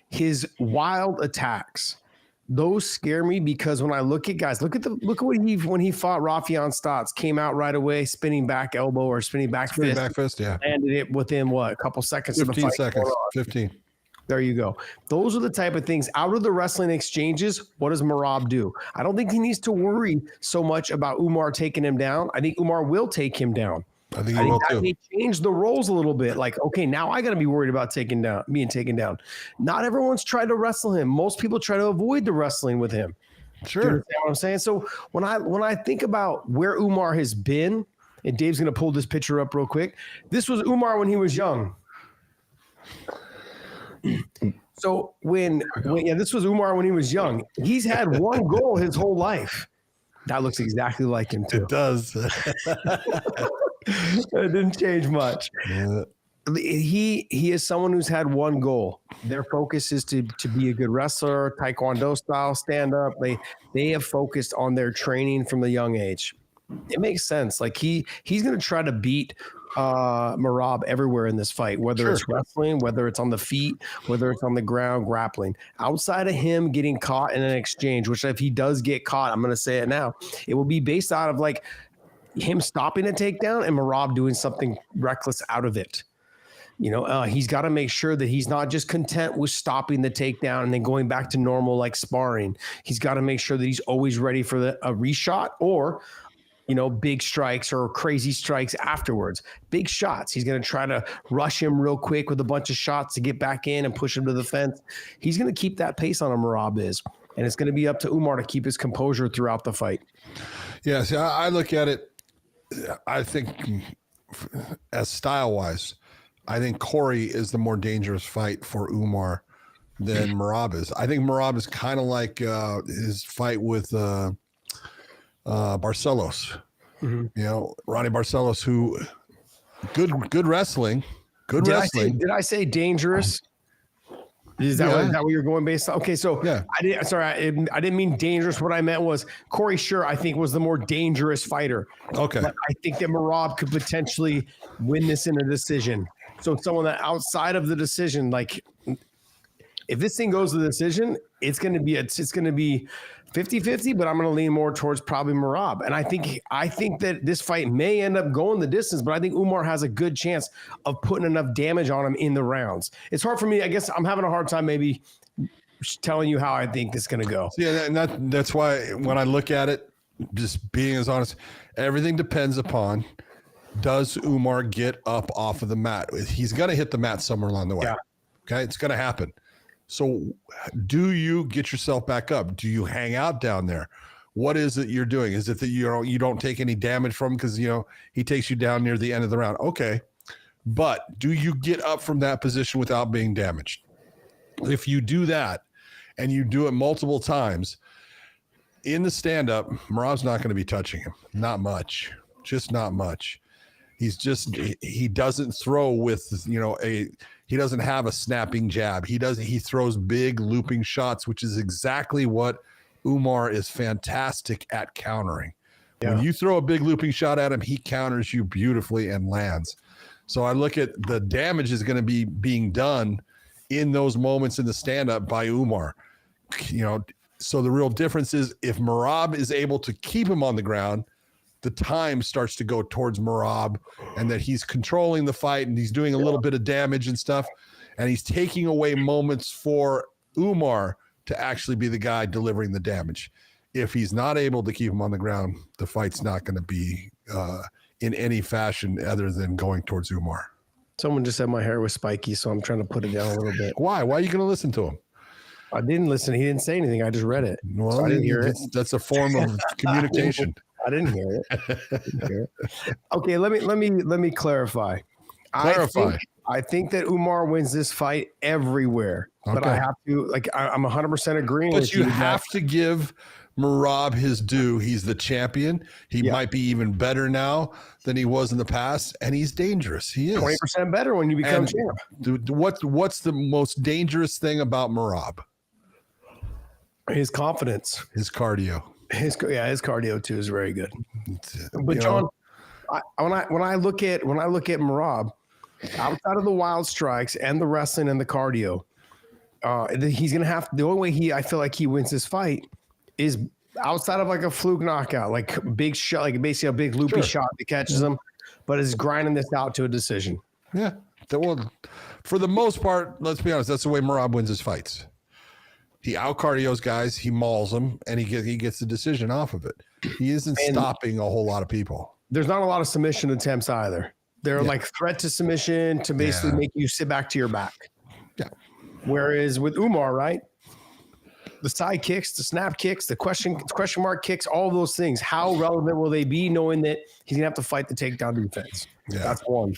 His wild attacks. Those scare me because when I look at guys, look at when he fought Rafian Stotts, came out right away, spinning back elbow or spinning back fist, yeah. Landed it within a couple seconds 15 of the fight. 15. There you go. Those are the type of things out of the wrestling exchanges. What does Merab do? I don't think he needs to worry so much about Umar taking him down. I think Umar will take him down. I think he will that too. may change the roles a little bit. Like, okay, now I got to be worried about being taken down. Not everyone's tried to wrestle him. Most people try to avoid the wrestling with him. Sure. Do you understand what I'm saying? So when I think about where Umar has been, and Dave's going to pull this picture up real quick. This was Umar when he was young. So this was Umar when he was young. He's had one goal his whole life. That looks exactly like him too. It does. It didn't change much. Yeah. He is someone who's had one goal. Their focus is to be a good wrestler, Taekwondo style, stand up. They have focused on their training from a young age. It makes sense. Like he's going to try to beat Merab everywhere in this fight, whether it's wrestling, whether it's on the feet, whether it's on the ground, grappling. Outside of him getting caught in an exchange, which if he does get caught, I'm going to say it now, it will be based out of like him stopping a takedown and Merab doing something reckless out of it. He's got to make sure that he's not just content with stopping the takedown and then going back to normal like sparring. He's got to make sure that he's always ready for a reshot or, big strikes or crazy strikes afterwards. Big shots. He's going to try to rush him real quick with a bunch of shots to get back in and push him to the fence. He's going to keep that pace on him, Merab is. And it's going to be up to Umar to keep his composure throughout the fight. Yeah, see, I look at it, I think as style-wise, I think Corey is the more dangerous fight for Umar than Merab is. I think Merab is kind of like his fight with Barcelos. Mm-hmm. Ronnie Barcelos, who good wrestling. Did I say dangerous? Is that what you're going based on? Okay, so yeah. I didn't mean dangerous. What I meant was Corey I think was the more dangerous fighter. Okay. But I think that Merab could potentially win this in a decision. So someone that outside of the decision, like if this thing goes to the decision, it's going to be 50-50, but I'm going to lean more towards probably Merab. And I think that this fight may end up going the distance, but I think Umar has a good chance of putting enough damage on him in the rounds. It's hard for me. I guess I'm having a hard time maybe telling you how I think this is going to go. Yeah, and that's why when I look at it, just being as honest, everything depends upon, does Umar get up off of the mat? He's going to hit the mat somewhere along the way. Yeah. Okay, it's going to happen. So do you get yourself back up? Do you hang out down there? What is it you're doing? Is it that you don't take any damage from him because he takes you down near the end of the round? Okay. But do you get up from that position without being damaged? If you do that and you do it multiple times in the stand-up, Merab's not going to be touching him. Not much. Just not much. He doesn't throw with, he doesn't have a snapping jab. He throws big looping shots, which is exactly what Umar is fantastic at countering. When you throw a big looping shot at him, he counters you beautifully and lands. So I look at the damage is going to be being done in those moments in the stand-up by Umar. So the real difference is if Merab is able to keep him on the ground, the time starts to go towards Merab, and that he's controlling the fight and he's doing a little bit of damage and stuff, and he's taking away moments for Umar to actually be the guy delivering the damage. If he's not able to keep him on the ground, the fight's not going to be in any fashion other than going towards Umar. Someone just said my hair was spiky, so I'm trying to put it down a little bit. Why? Why are you going to listen to him? I didn't listen. He didn't say anything. I just read it. Well, so I didn't hear it. That's a form of communication. I didn't hear it. Okay, let me clarify. I think that Umar wins this fight everywhere, but I have to I'm 100% agreeing but with you. But you have to give Merab his due. He's the champion. He might be even better now than he was in the past, and he's dangerous. He is 20% better when you become champ. What's the most dangerous thing about Merab? His confidence, his cardio. His cardio too is very good. But John, when I look at Merab, outside of the wild strikes and the wrestling and the cardio, he's gonna have the only way I feel like he wins this fight is outside of like a fluke knockout, like big shot, like basically a big loopy shot that catches him, but is grinding this out to a decision. Yeah, for the most part, let's be honest, that's the way Merab wins his fights. He out cardios guys, he mauls them, and he gets the decision off of it. He isn't stopping a whole lot of people. There's not a lot of submission attempts either. They're like threat to submission to basically make you sit back to your back. Yeah. Whereas with Umar, right? The side kicks, the snap kicks, the question mark kicks, all those things. How relevant will they be knowing that he's gonna have to fight the takedown defense? Yeah. That's one.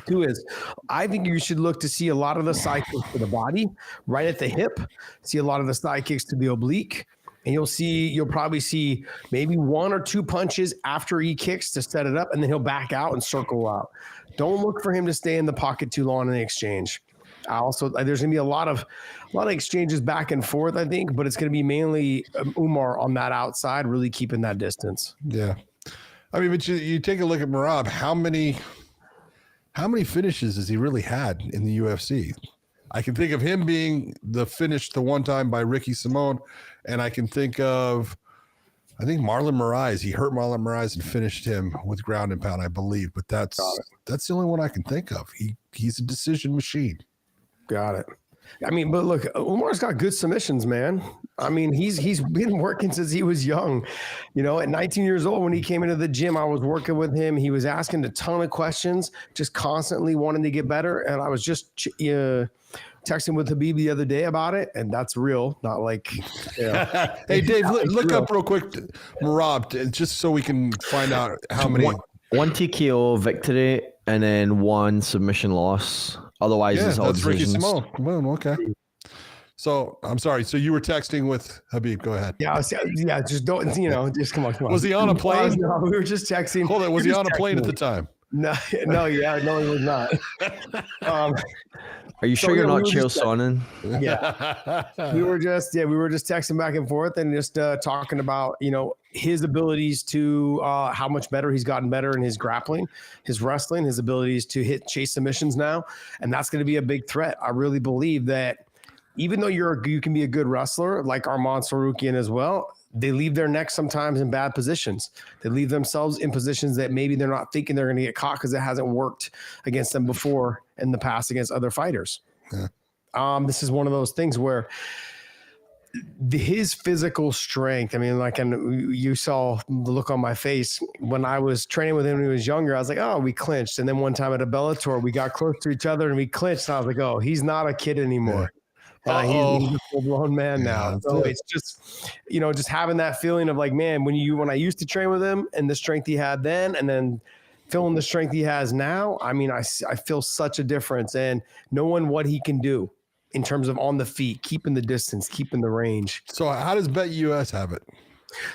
Two is, I think you should look to see a lot of the side kicks to the body, right at the hip. See a lot of the side kicks to the oblique, and you'll probably see maybe one or two punches after he kicks to set it up, and then he'll back out and circle out. Don't look for him to stay in the pocket too long in the exchange. There's gonna be a lot of exchanges back and forth, I think, but it's gonna be mainly Umar on that outside, really keeping that distance. Yeah, I mean, but you take a look at Merab. How many finishes has he really had in the UFC? I can think of him being finished the one time by Ricky Simone, and I can think of, I think Marlon Moraes. He hurt Marlon Moraes and finished him with ground and pound, I believe. But that's the only one I can think of. He's a decision machine. Got it. I mean, but look, Umar's got good submissions, man. I mean, he's been working since he was young. At 19 years old, when he came into the gym, I was working with him. He was asking a ton of questions, just constantly wanting to get better. And I was just texting with Habib the other day about it, and that's real, not like. Hey, Dave, look up real quick, Merab, just so we can find out how many. One TKO victory and then one submission loss. Otherwise, it's all that's Ricky decisions. Simone. Boom, okay. So I'm sorry. So you were texting with Habib. Go ahead. Yeah, just don't. Just come on. Was he on a plane? No, we were just texting. Hold on. Was he on a plane at the time? No, he was not. Are you sure you're not Chael Sonnen? Yeah, we were just texting back and forth and just talking about his abilities to how much better he's gotten better in his grappling, his wrestling, his abilities to chase submissions now, and that's going to be a big threat. I really believe that even though you can be a good wrestler like Arman Tsarukyan as well, they leave their necks sometimes in bad positions. They leave themselves in positions that maybe they're not thinking they're going to get caught because it hasn't worked against them before in the past against other fighters. Yeah. This is one of those things where his physical strength, I mean, and you saw the look on my face when I was training with him when he was younger. I was like, oh, we clinched. And then one time at a Bellator, we got close to each other and we clinched. And I was like, oh, he's not a kid anymore. He's a full-blown man now. So it's just, just having that feeling of like, man, when I used to train with him and the strength he had then, and then feeling the strength he has now, I mean, I feel such a difference, and knowing what he can do in terms of on the feet, keeping the distance, keeping the range. So how does BetUS have it?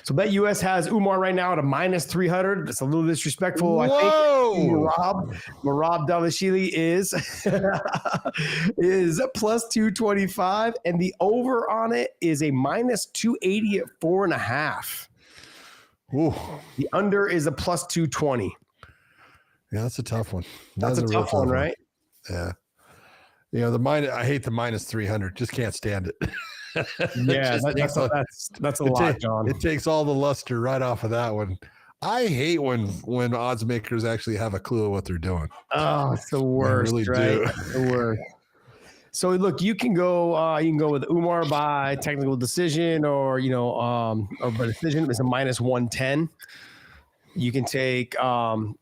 So BetUS has Umar right now at a -300. It's a little disrespectful. Whoa! I think Merab Dvalishvili is +225, and the over on it is a -280 at 4.5. Ooh. The under is a plus 220. Yeah, that's a tough one. That's a real tough one, right? Yeah. You know, I hate the minus 300. Just can't stand it. Yeah, that's a lot, John. It takes all the luster right off of that one. I hate when odds makers actually have a clue of what they're doing. Oh, it's the worst, really right? do. The worst. So look, you can go with Umar by technical decision, or by decision. It's a minus 110. You can take. You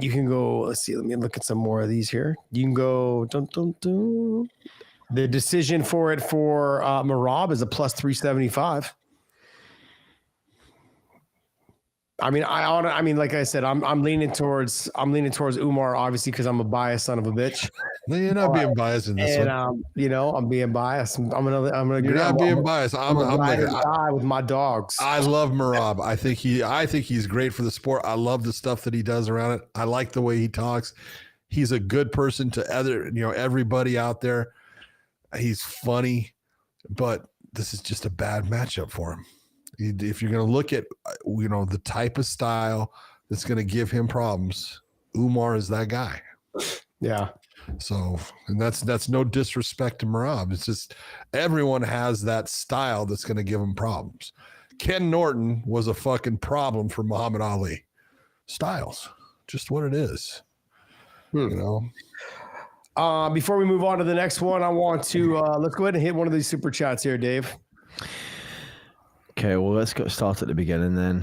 can go. Let's see. Let me look at some more of these here. You can go. The decision for Merab is a plus 375. I mean, like I said, I'm leaning towards Umar, obviously, because I'm a biased son of a bitch. No, you're not being biased in this one. I'm being biased. I'm gonna. You're not being biased. I'm like die with my dogs. I love Merab. I think he's great for the sport. I love the stuff that he does around it. I like the way he talks. He's a good person to everybody out there. He's funny, but this is just a bad matchup for him. If you're going to look at, the type of style that's going to give him problems, Umar is that guy. Yeah. So, and that's no disrespect to Merab. It's just everyone has that style that's going to give him problems. Ken Norton was a fucking problem for Muhammad Ali. Styles, just what it is. Before we move on to the next one, I want to let's go ahead and hit one of these super chats here, Dave. Okay, well, let's get started at the beginning then.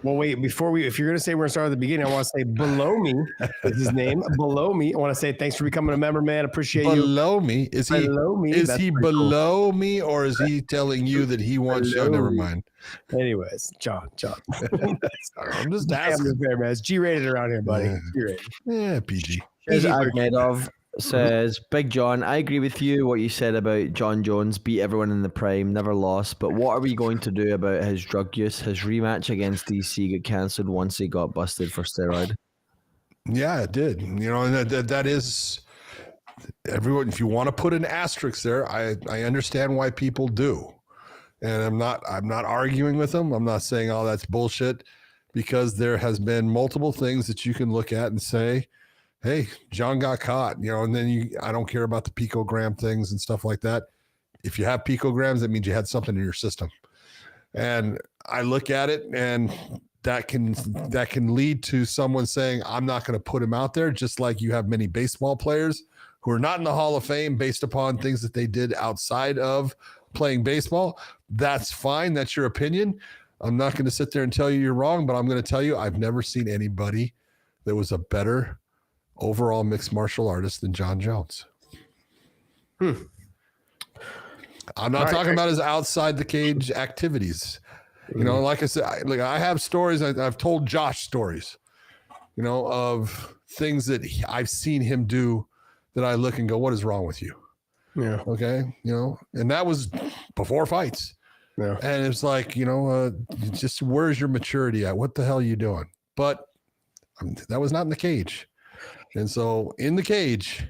Well, wait, if you're going to say we're going to start at the beginning, I want to say Below Me is his name. Below Me. I want to say thanks for becoming a member, man. Appreciate you. Below Me? Is he below me? Is he below me, or is he telling you that he wants you? Never mind. Anyways, John. I'm just asking. Fair, man. It's G-rated around here, buddy. G-rated. Yeah, PG. Medov says, Big John, I agree with you what you said about John Jones beat everyone in the prime, never lost, but what are we going to do about his drug use? His rematch against DC got cancelled once he got busted for steroid. Yeah, it did. And that is everyone. If you want to put an asterisk there, I understand why people do, and I'm not arguing with them. I'm not saying all that's bullshit, because there has been multiple things that you can look at and say, hey, John got caught, and then I don't care about the picogram things and stuff like that. If you have picograms, that means you had something in your system. And I look at it, and that can lead to someone saying, I'm not going to put him out there, just like you have many baseball players who are not in the Hall of Fame based upon things that they did outside of playing baseball. That's fine. That's your opinion. I'm not going to sit there and tell you you're wrong, but I'm going to tell you I've never seen anybody that was a better overall mixed martial artist than John Jones. I'm not talking about his outside the cage activities. Like I said, I have stories. I've told Josh stories, of things that I've seen him do that I look and go, what is wrong with you? Yeah. Okay. And that was before fights. Yeah. And it's like, just where's your maturity at? What the hell are you doing? But that was not in the cage. And so in the cage,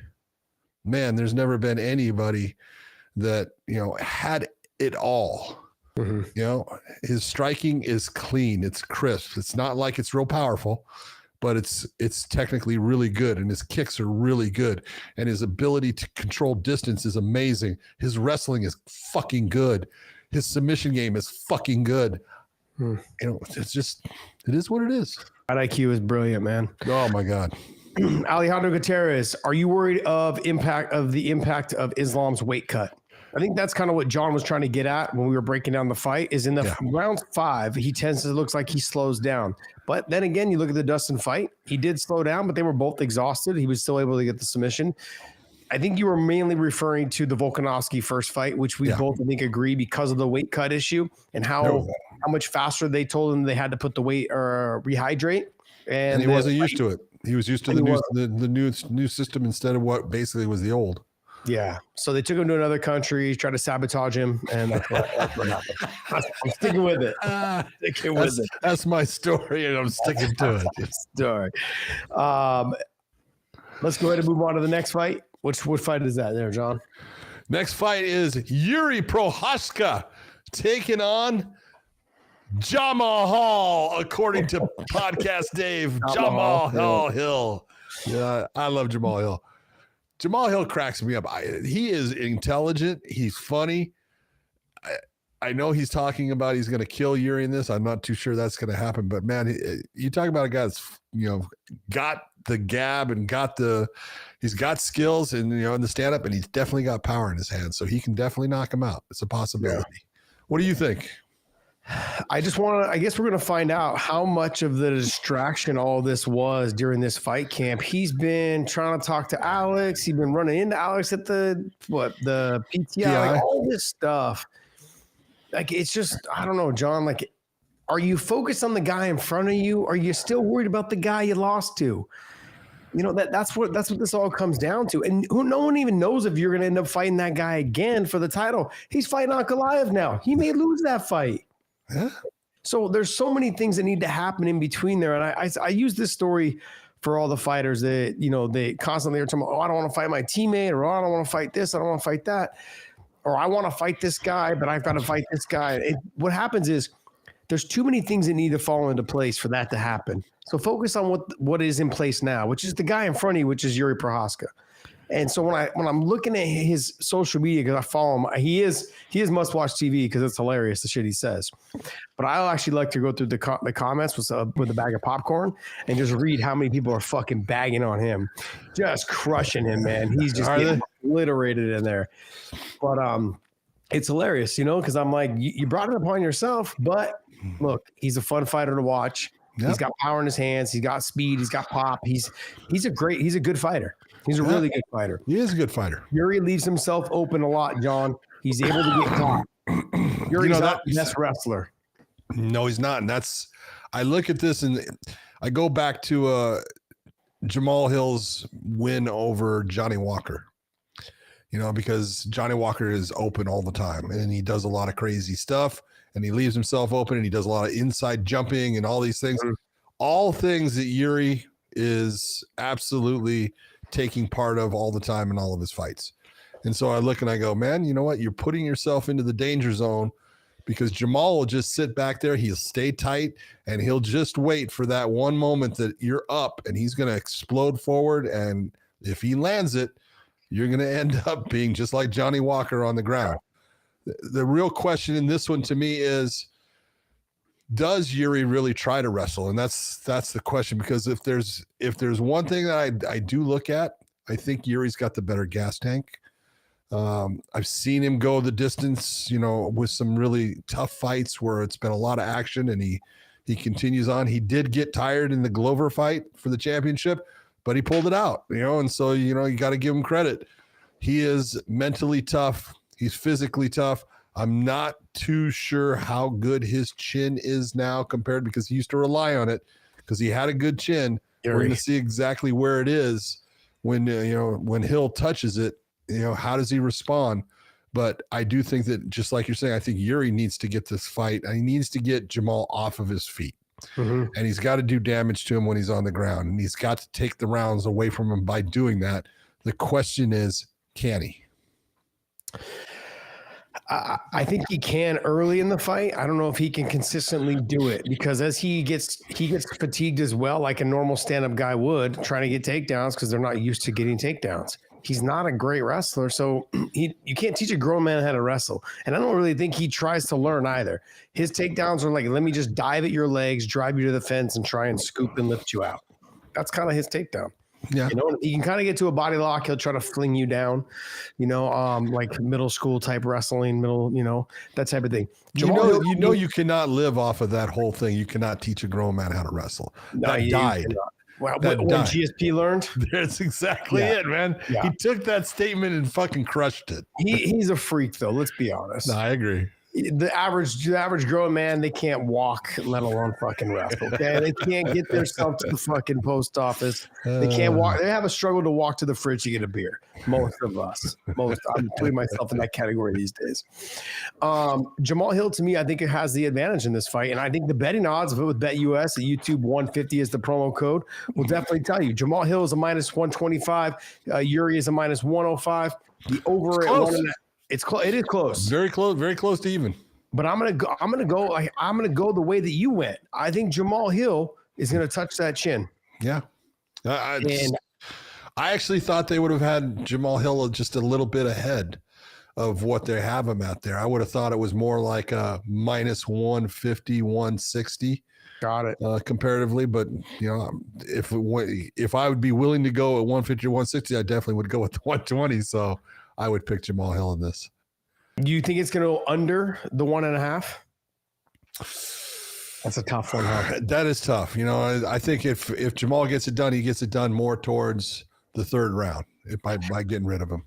man, there's never been anybody that, had it all. Mm-hmm. His striking is clean. It's crisp. It's not like it's real powerful, but it's technically really good. And his kicks are really good. And his ability to control distance is amazing. His wrestling is fucking good. His submission game is fucking good. It's just, it is what it is. That IQ is brilliant, man. Oh my God. Alejandro Gutierrez, are you worried of the impact of Islam's weight cut? I think that's kind of what John was trying to get at when we were breaking down the fight. Is in the round 5, he looks like he slows down. But then again, you look at the Dustin fight, he did slow down, but they were both exhausted. He was still able to get the submission. I think you were mainly referring to the Volkanovski first fight, which we both, I think, agree because of the weight cut issue and how much faster they told him they had to put the weight or rehydrate. And he wasn't used to it. He was used to the new system instead of what basically was the old. Yeah. So they took him to another country, tried to sabotage him, and that's what happened. I'm sticking with it. That's my story, and I'm sticking to it. Story. Let's go ahead and move on to the next fight. What fight is that there, John? Next fight is Yuri Prochazka taking on Jamal, according to Podcast Dave, Jamal Hill. Yeah, I love Jamal Hill. Jamal Hill cracks me up. He is intelligent. He's funny. I know he's talking about he's going to kill Yuri in this. I'm not too sure that's going to happen. But, man, you talk about a guy that's, got the gab and he's got skills and, in the stand-up, and he's definitely got power in his hands. So he can definitely knock him out. It's a possibility. Yeah. What do you think? I guess we're going to find out how much of the distraction all this was during this fight camp. He's been trying to talk to Alex. He's been running into Alex at the PTI, like all this stuff. Like, it's just, I don't know, John, like, are you focused on the guy in front of you? Or are you still worried about the guy you lost to? That's what this all comes down to. And no one even knows if you're going to end up fighting that guy again for the title. He's fighting Ankalaev now. He may lose that fight. Yeah. So there's so many things that need to happen in between there. And I use this story for all the fighters that, they constantly are talking about, I don't want to fight my teammate, or I don't want to fight this, I don't want to fight that, or I want to fight this guy, but I've got to fight this guy. What happens is there's too many things that need to fall into place for that to happen. So focus on what is in place now, which is the guy in front of you, which is Yuri Prochazka. And so when I'm looking at his social media, because I follow him, he is must-watch TV because it's hilarious, the shit he says. But I actually like to go through the comments with a bag of popcorn and just read how many people are fucking bagging on him, just crushing him, man. He's just getting obliterated in there. But it's hilarious, because I'm like, you brought it upon yourself. But look, he's a fun fighter to watch. Yep. He's got power in his hands. He's got speed. He's got pop. He's a good fighter. He's a really good fighter. He is a good fighter. Yuri leaves himself open a lot, John. He's able to get caught. Yuri's not the best wrestler. No, he's not. And I look at this and I go back to Jamal Hill's win over Johnny Walker. Because Johnny Walker is open all the time and he does a lot of crazy stuff and he leaves himself open and he does a lot of inside jumping and all these things. Mm-hmm. All things that Yuri is absolutely taking part of all the time in all of his fights. And so I look and I go, man, you know what? You're putting yourself into the danger zone because Jamal will just sit back there. He'll stay tight and he'll just wait for that one moment that you're up and he's going to explode forward. And if he lands it, you're going to end up being just like Johnny Walker on the ground. The real question in this one to me is, does Yuri really try to wrestle? And that's the question, because if there's one thing that I do look at, I think Yuri's got the better gas tank. I've seen him go the distance, with some really tough fights where it's been a lot of action and he continues on. He did get tired in the Glover fight for the championship, but he pulled it out, and so, you got to give him credit. He is mentally tough. He's physically tough. I'm not too sure how good his chin is now compared, because he used to rely on it because he had a good chin. Yuri. We're going to see exactly where it is when Hill touches it, how does he respond? But I do think that, just like you're saying, I think Yuri needs to get this fight. He needs to get Jamal off of his feet. Mm-hmm. And he's got to do damage to him when he's on the ground. And he's got to take the rounds away from him by doing that. The question is, can he? I think he can early in the fight. I don't know if he can consistently do it, because as he gets fatigued as well, like a normal stand-up guy would, trying to get takedowns because they're not used to getting takedowns. He's not a great wrestler, so you can't teach a grown man how to wrestle. And I don't really think he tries to learn either. His takedowns are like, let me just dive at your legs, drive you to the fence, and try and scoop and lift you out. That's kind of his takedown. Yeah, he can kind of get to a body lock. He'll try to fling you down, like middle school type wrestling, that type of thing. You cannot live off of that whole thing. You cannot teach a grown man how to wrestle. No, that died. Well, when GSP learned, that's exactly it, man. Yeah. He took that statement and fucking crushed it. He's a freak, though. Let's be honest. No, I agree. The average grown man, they can't walk, let alone fucking wrestle. Okay, they can't get themselves to the fucking post office. They can't walk. They have a struggle to walk to the fridge to get a beer. Most of us. I'm putting myself in that category these days. Jamal Hill, to me, I think it has the advantage in this fight, and I think the betting odds of it with BetUS, the YouTube 150 is the promo code, will definitely tell you. Jamal Hill is a -125. Yuri is a -105. The over at 1.5. It is close. Very close to even. But I'm gonna go the way that you went. I think Jamal Hill is gonna touch that chin. Yeah. And I actually thought they would have had Jamal Hill just a little bit ahead of what they have him at there. I would have thought it was more like a minus 150, 160. got it. Comparatively, but if I would be willing to go at 150 or 160, I definitely would go with the 120. So I would pick Jamal Hill in this. Do you think it's going to go under the 1.5? That's a tough one, huh? That is tough. I think if Jamal gets it done, he gets it done more towards the third round by getting rid of him.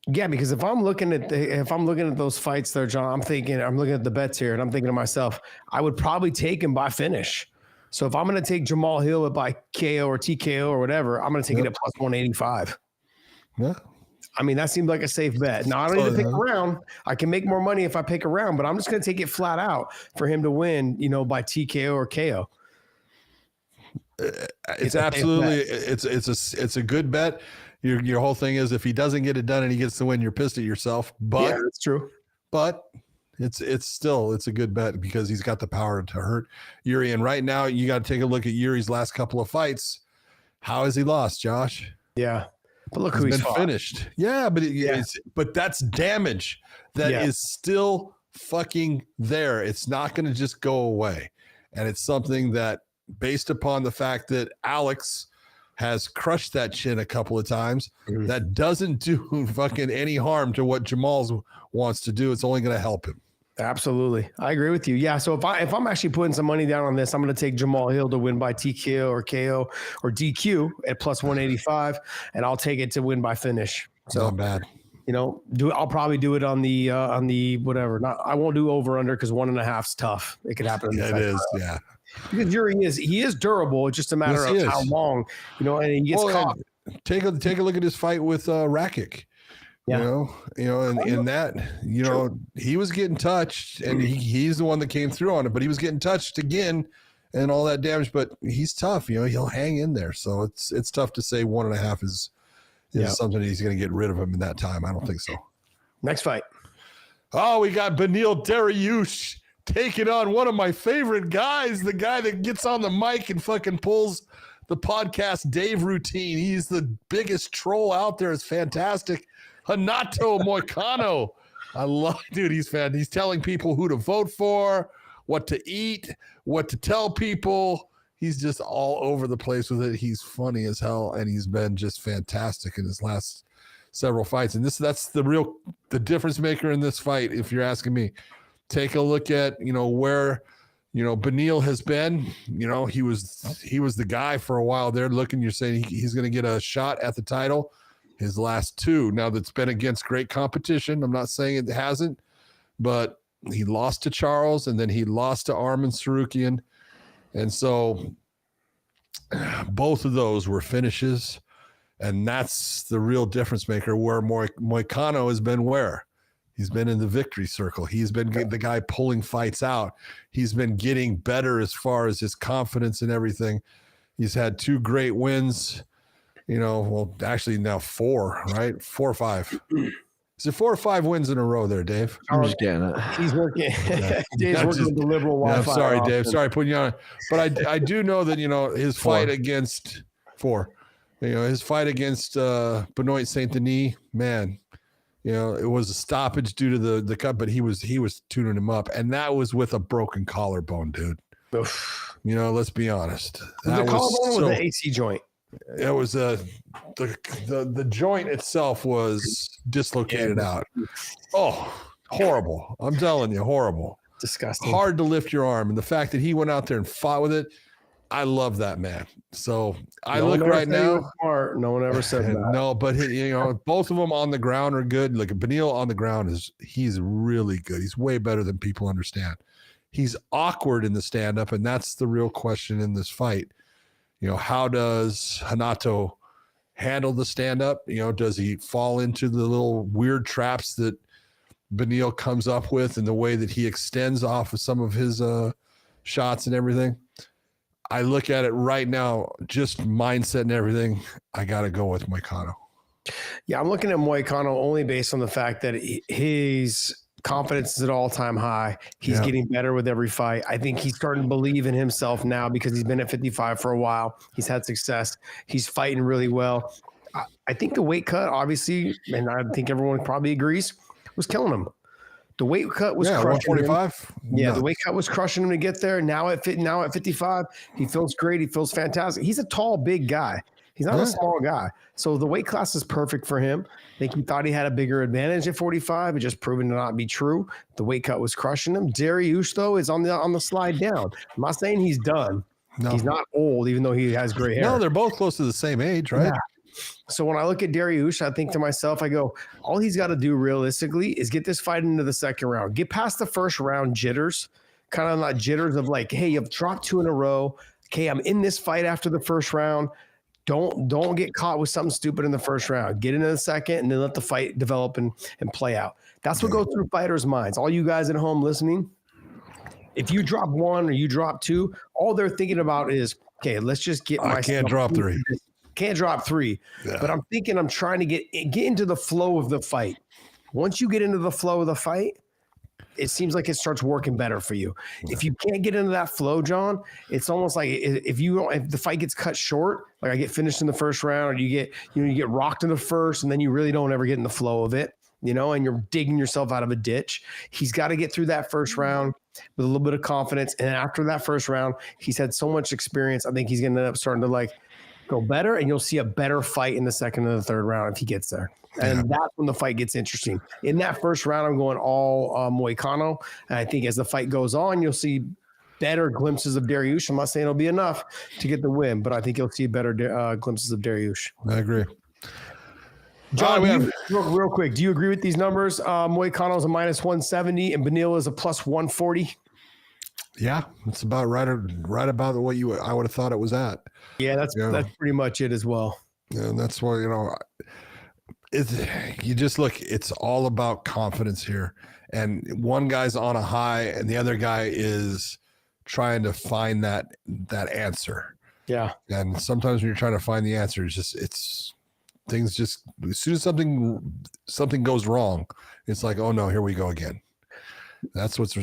Yeah, because if I'm looking at those fights there, John, I'm looking at the bets here, and I'm thinking to myself, I would probably take him by finish. So if I'm going to take Jamal Hill by KO or TKO or whatever, I'm going to take it at plus 185. Yeah. I mean, that seems like a safe bet. Now, I don't need to pick a round. I can make more money if I pick a round, but I'm just going to take it flat out for him to win, by TKO or KO. It's absolutely it's a good bet. Your whole thing is if he doesn't get it done and he gets the win, you're pissed at yourself. But yeah, that's true. But it's still a good bet because he's got the power to hurt Yuri. And right now, you got to take a look at Yuri's last couple of fights. How has he lost, Josh? Yeah. But look who he's been finished. Yeah, but that's damage that is still fucking there. It's not going to just go away. And it's something that, based upon the fact that Alex has crushed that chin a couple of times, that doesn't do fucking any harm to what Jamal wants to do. It's only going to help him. Absolutely. I agree with you. Yeah. So if I'm actually putting some money down on this, I'm going to take Jamal Hill to win by TKO or KO or DQ at plus 185, and I'll take it to win by finish. So not bad. I'll probably do it on the whatever. I won't do over under because 1.5's tough. It could happen. It is. Yeah. Because Yuri is durable. It's just a matter of how long, and he gets caught. Take a look at his fight with Rakic. Yeah. In that, he was getting touched and he's the one that came through on it, but he was getting touched again and all that damage, but he's tough, he'll hang in there. So it's tough to say 1.5 is something he's going to get rid of him in that time. I don't think so. Next fight. Oh, we got Beneil Dariush taking on one of my favorite guys, the guy that gets on the mic and fucking pulls the podcast Dave routine. He's the biggest troll out there. It's fantastic. Renato Moicano. I love, dude. He's fan. He's telling people who to vote for, what to eat, what to tell people. He's just all over the place with it. He's funny as hell, and he's been just fantastic in his last several fights. And that's the difference maker in this fight, if you're asking me. Take a look at where Beneil has been. He was the guy for a while there. You're saying he's going to get a shot at the title. His last two, now that's been against great competition. I'm not saying it hasn't, but he lost to Charles and then he lost to Arman Tsarukyan. And so both of those were finishes. And that's the real difference maker where Moicano has been where? He's been in the victory circle. He's been the guy pulling fights out. He's been getting better as far as his confidence and everything. He's had 2 great wins. Actually now 4, right? 4 or 5. Is it 4 or 5 wins in a row there, Dave? I'm just getting it. He's working. Dave's working with the liberal Wi-Fi. I'm sorry, Dave. Sorry putting you on. But I do know that, his fight against 4, his fight against Benoit Saint-Denis, man, it was a stoppage due to the cut, but he was tuning him up. And that was with a broken collarbone, dude. Oof. Let's be honest. The collarbone or the AC joint? It was the joint itself was dislocated out. Oh, horrible. I'm telling you, horrible. Disgusting. Hard to lift your arm. And the fact that he went out there and fought with it, I love that man. So I look right now. No one ever said that. No, but both of them on the ground are good. Like Beneil on the ground he's really good. He's way better than people understand. He's awkward in the stand-up, and that's the real question in this fight. How does Renato handle the stand-up? Does he fall into the little weird traps that Beneil comes up with and the way that he extends off of some of his shots and everything? I look at it right now, just mindset and everything. I got to go with Moicano. Yeah, I'm looking at Moicano only based on the fact that he's Confidence is at all-time high. He's getting better with every fight. I think he's starting to believe in himself now because he's been at 55 for a while. He's had success. He's fighting really well. I think the weight cut, obviously, and I think everyone probably agrees, was killing him. The weight cut was crushing 145. him. Yeah, the weight cut was crushing him to get there. Now at 55, he feels great. He feels fantastic. He's a tall, big guy. He's not a small guy. So the weight class is perfect for him. I think he thought he had a bigger advantage at 45. It just proven to not be true. The weight cut was crushing him. Dariush, though, is on the slide down. I'm not saying he's done. No. He's not old, even though he has gray hair. No, they're both close to the same age, right? Yeah. So when I look at Dariush, I think to myself, I go, all he's got to do realistically is get this fight into the second round. Get past the first round jitters, kind of like jitters of like, hey, you've dropped 2 in a row. Okay, I'm in this fight after the first round. Don't get caught with something stupid in the first round. Get into the second and then let the fight develop and play out. That's what goes through fighters' minds. All you guys at home listening, if you drop 1 or you drop 2, all they're thinking about is, okay, let's just get I can't drop 3. Can't drop 3. Yeah. But I'm thinking I'm trying to get into the flow of the fight. Once you get into the flow of the fight, it seems like it starts working better for you. If you can't get into that flow, John, it's almost like if the fight gets cut short, like I get finished in the first round, or you get rocked in the first, and then you really don't ever get in the flow of it, and you're digging yourself out of a ditch. He's got to get through that first round with a little bit of confidence, and after that first round, he's had so much experience. I think he's going to end up starting to like go better, and you'll see a better fight in the second and the third round if he gets there. And that's when the fight gets interesting. In that first round, I'm going all Moicano. And I think as the fight goes on, you'll see better glimpses of Dariush. I'm not saying it'll be enough to get the win, but I think you'll see better glimpses of Dariush. I agree. John, real quick, do you agree with these numbers? Moicano's a -170 and Beneil is a +140. Yeah, it's about right about what I would have thought it was at. Yeah, that's pretty much it as well. Yeah, and that's why you just look. It's all about confidence here, and one guy's on a high, and the other guy is trying to find that answer. Yeah, and sometimes when you're trying to find the answer, things just as soon as something goes wrong, it's like, oh no, here we go again. That's what's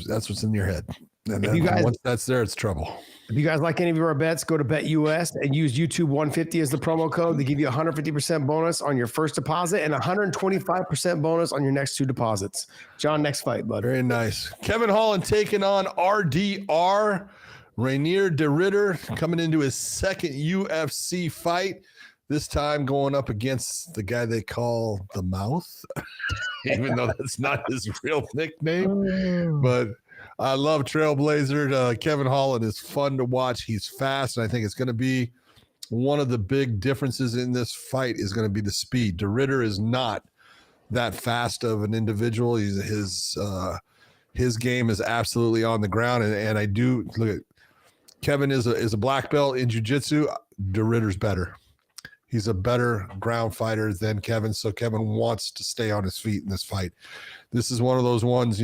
in your head. And then once that's there, it's trouble. If you guys like any of our bets, go to BetUS and use YouTube 150 as the promo code. They give you 150% bonus on your first deposit and 125% bonus on your next 2 deposits. John, next fight, bud. Very nice. Kevin Holland taking on RDR. Rainier de Ritter coming into his second UFC fight. This time going up against the guy they call the Mouth, even though that's not his real nickname. But I love Trailblazer. Kevin Holland is fun to watch. He's fast, and I think it's going to be one of the big differences in this fight is going to be the speed. De Ritter is not that fast of an individual. His game is absolutely on the ground, and I do look at Kevin is a black belt in jiu-jitsu. De Ritter's better. He's a better ground fighter than Kevin, so Kevin wants to stay on his feet in this fight. This is one of those ones,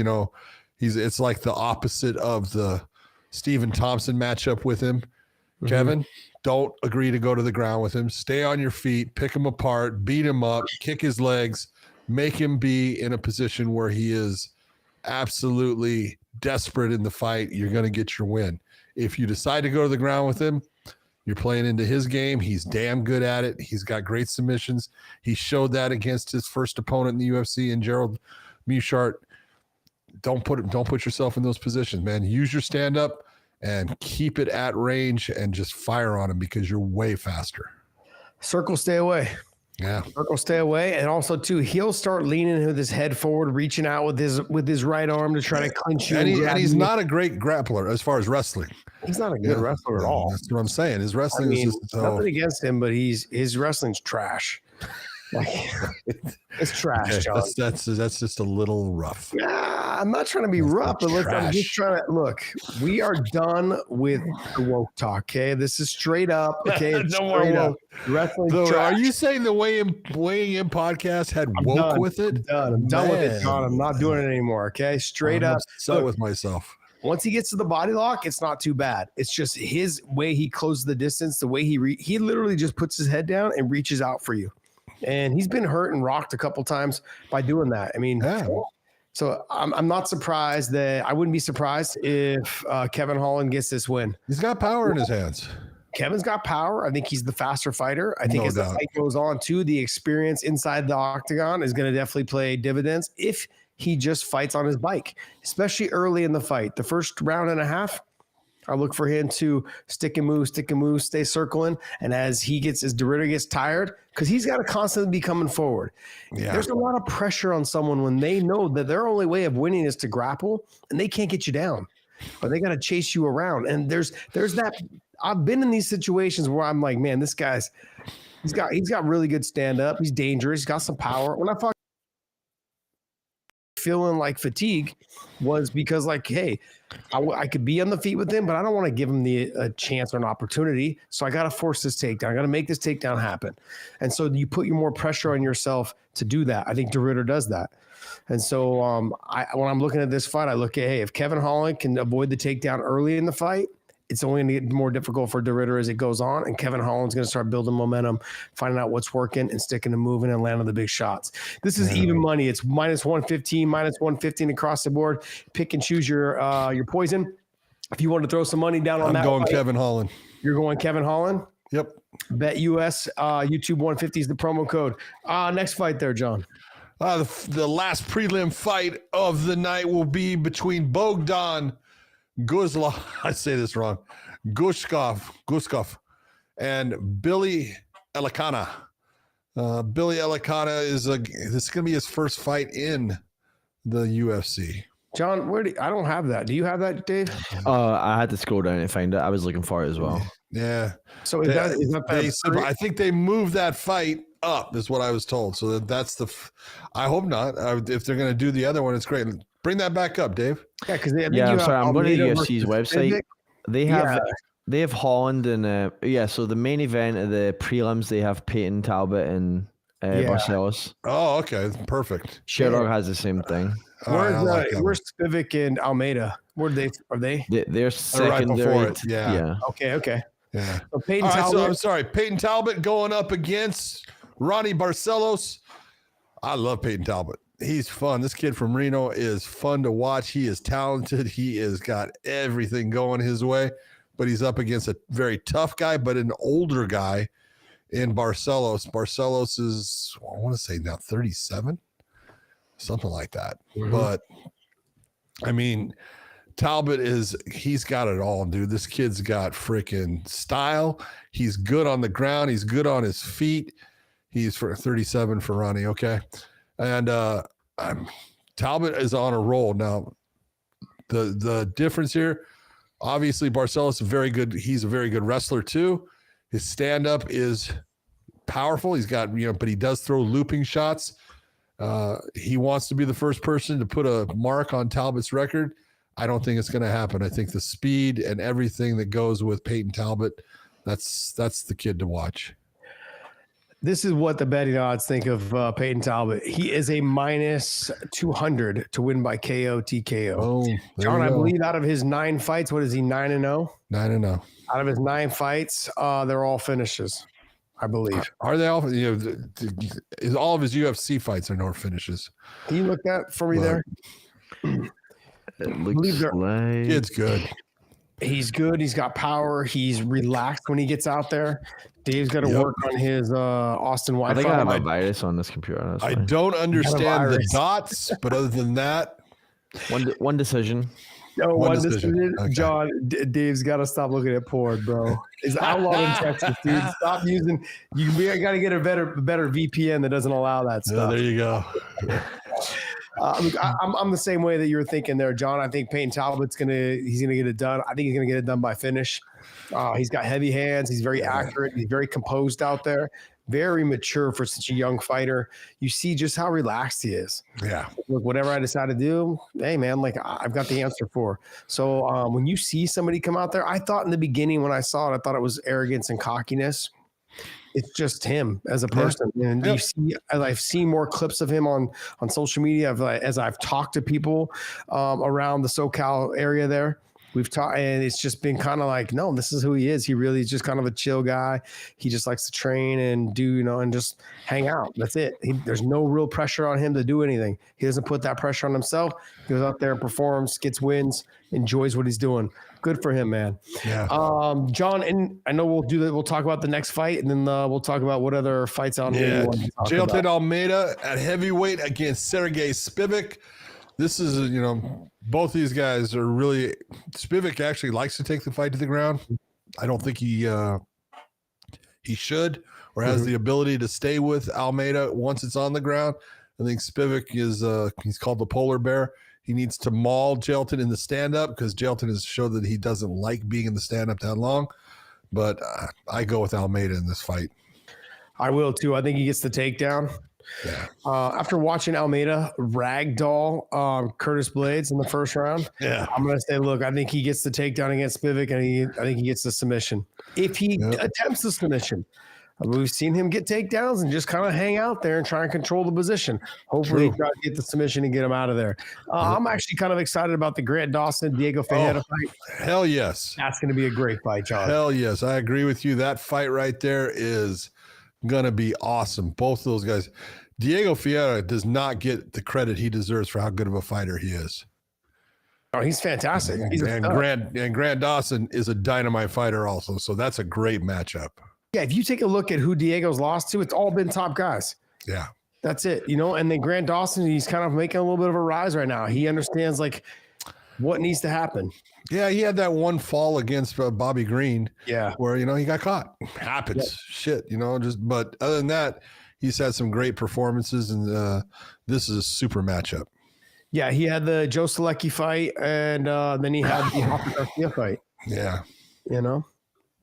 it's like the opposite of the Stephen Thompson matchup with him. Mm-hmm. Kevin, don't agree to go to the ground with him. Stay on your feet, pick him apart, beat him up, kick his legs, make him be in a position where he is absolutely desperate in the fight. You're going to get your win. If you decide to go to the ground with him, you're playing into his game. He's damn good at it. He's got great submissions. He showed that against his first opponent in the UFC, and Gerald Meerschaert. Don't put yourself in those positions, man. Use your stand up and keep it at range and just fire on him because you're way faster. Circle, stay away. Yeah. Circle, stay away. And also too, he'll start leaning with his head forward, reaching out with his right arm to try to clinch you. And he's not a great grappler as far as wrestling. He's not a good wrestler at all. That's what I'm saying. His wrestling is just nothing against him, but his wrestling's trash. It's trash, John. That's just a little rough. Nah, I'm not trying to be rough, but I'm just trying to look. We are done with the woke talk. Okay, this is straight up. Okay, no more woke. Wrestling. Are you saying the weighing in podcast had woke with it? I'm done with it, John. I'm not doing it anymore. Okay, straight up. Upset with myself. Once he gets to the body lock, it's not too bad. It's just his way he closes the distance, the way he literally just puts his head down and reaches out for you. And he's been hurt and rocked a couple times by doing that. I mean, So I'm not surprised that I wouldn't be surprised if Kevin Holland gets this win. He's got power in his hands. Kevin's got power. I think he's the faster fighter. I think No as doubt. the fight goes on too, the experience inside the octagon is going to definitely play dividends if he just fights on his bike, especially early in the fight. The first round and a half, I look for him to stick and move, stay circling. And as DeRidder gets tired, because he's got to constantly be coming forward. Yeah. There's a lot of pressure on someone when they know that their only way of winning is to grapple and they can't get you down, or they got to chase you around. And there's that. I've been in these situations where I'm like, man, this guy's he's got really good stand up. He's dangerous. He's got some power. When I feeling like fatigue was because like, hey, I could be on the feet with him, but I don't want to give him a chance or an opportunity. So I got to force this takedown. I got to make this takedown happen. And so you put more pressure on yourself to do that. I think DeRidder does that. And so when I'm looking at this fight, I look at, hey, if Kevin Holland can avoid the takedown early in the fight, it's only going to get more difficult for DeRidder as it goes on. And Kevin Holland's going to start building momentum, finding out what's working and sticking and moving and landing the big shots. This is even money. It's minus 115, minus 115 across the board. Pick and choose your poison. If you want to throw some money down on that, I'm going Kevin Holland. You're going Kevin Holland? Yep. Bet US, YouTube 150 is the promo code. Next fight there, John. The last prelim fight of the night will be between Bogdan Guzlov, I say this wrong, Guskov, and Billy Elikana. Billy Elikana this is going to be his first fight in the UFC. John, I don't have that. Do you have that, Dave? I had to scroll down and find it. I was looking for it as well. Yeah. So I think they moved that fight up, is what I was told. So that's I hope not. If they're going to do the other one, it's great. Bring that back up, Dave. Yeah, because I'm sorry. I'm going to UFC's website. They have Holland and so the main event of the prelims, they have Peyton Talbot and Barcelos. Oh, okay, perfect. Sherlock has the same thing. Where's Spivak and Almeida? Where are they? They're secondary. Right before it. Yeah. Okay. Yeah. So Peyton Talbot. Talbot. I'm sorry, Peyton Talbot going up against Ronnie Barcelos. I love Peyton Talbot. He's fun. This kid from Reno is fun to watch. He is talented. He has got everything going his way, but he's up against a very tough guy, but an older guy in Barcelos. Barcelos is, I want to say now 37, something like that. Mm-hmm. But I mean, Talbot he's got it all, dude. This kid's got freaking style. He's good on the ground. He's good on his feet. He's for 37 for Ronnie. Okay. And Talbot is on a roll now. The difference here, obviously, Barcelos is very good. He's a very good wrestler too. His stand up is powerful. He's got but he does throw looping shots. He wants to be the first person to put a mark on Talbot's record. I don't think it's going to happen. I think the speed and everything that goes with Peyton Talbot, that's the kid to watch. This is what the betting odds think of Peyton Talbot. He is a minus 200 to win by KO TKO. Oh, John, I believe out of his 9 fights, what is he, 9-0? 9-0. Out of his 9 fights, they're all finishes, I believe. Are they all? All of his UFC fights are no finishes. Can you look that for me there? It looks like Kid's good. He's good. He's got power. He's relaxed when he gets out there. Dave's got to work on his Austin Wi-Fi. I think I have a virus on this computer. I don't understand the dots, but other than that, one decision. No, one decision. Okay. John, Dave's got to stop looking at porn, bro. It's outlawed in Texas, dude. Stop using. You got to get a better VPN that doesn't allow that stuff. There you go. I'm the same way that you were thinking there, John. I think Peyton Talbot's he's gonna get it done. I think he's gonna get it done by finish. He's got heavy hands. He's very accurate. He's very composed out there. Very mature for such a young fighter. You see just how relaxed he is. Yeah. Look, whatever I decide to do, hey man, like I've got the answer for. So when you see somebody come out there, I thought in the beginning when I saw it, I thought it was arrogance and cockiness. It's just him as a person. And you see, as I've seen more clips of him on social media, as I've talked to people around the SoCal area there, We've talked, and it's just been kind of like, no, this is who he is. He really is just kind of a chill guy. He just likes to train and do, and just hang out. That's it. There's no real pressure on him to do anything. He doesn't put that pressure on himself. He goes out there and performs, gets wins, enjoys what he's doing. Good for him, man. Yeah. John, and I know we'll do that. We'll talk about the next fight, and then we'll talk about what other fights on here. Yeah. Jailton Almeida at heavyweight against Sergey Spivak. This is, both these guys are really. Spivak actually likes to take the fight to the ground. I don't think he should or has the ability to stay with Almeida once it's on the ground. I think Spivak is he's called the polar bear. He needs to maul Jailton in the stand-up because Jailton has showed that he doesn't like being in the stand-up that long. But I go with Almeida in this fight. I will too. I think he gets the takedown. Yeah. After watching Almeida ragdoll Curtis Blades in the first round, I'm going to say, look, I think he gets the takedown against Spivak, and I think he gets the submission. If he attempts the submission, we've seen him get takedowns and just kind of hang out there and try and control the position. Hopefully, he tries to get the submission and get him out of there. I'm actually kind of excited about the Grant Dawson, Diego Ferreira fight. Hell yes. That's going to be a great fight, John. Hell yes. I agree with you. That fight right there is going to be awesome. Both of those guys. Diego Ferreira does not get the credit he deserves for how good of a fighter he is. Oh, he's fantastic. Grant Dawson is a dynamite fighter also. So that's a great matchup. Yeah, if you take a look at who Diego's lost to, it's all been top guys. Yeah. That's it. And then Grant Dawson, he's kind of making a little bit of a rise right now. He understands what needs to happen. Yeah, he had that one fall against Bobby Green. Yeah. Where, he got caught. Happens. Shit, but other than that, he's had some great performances, and this is a super matchup. Yeah, he had the Joe Selecki fight, and then he had the Hopper Garcia fight. Yeah.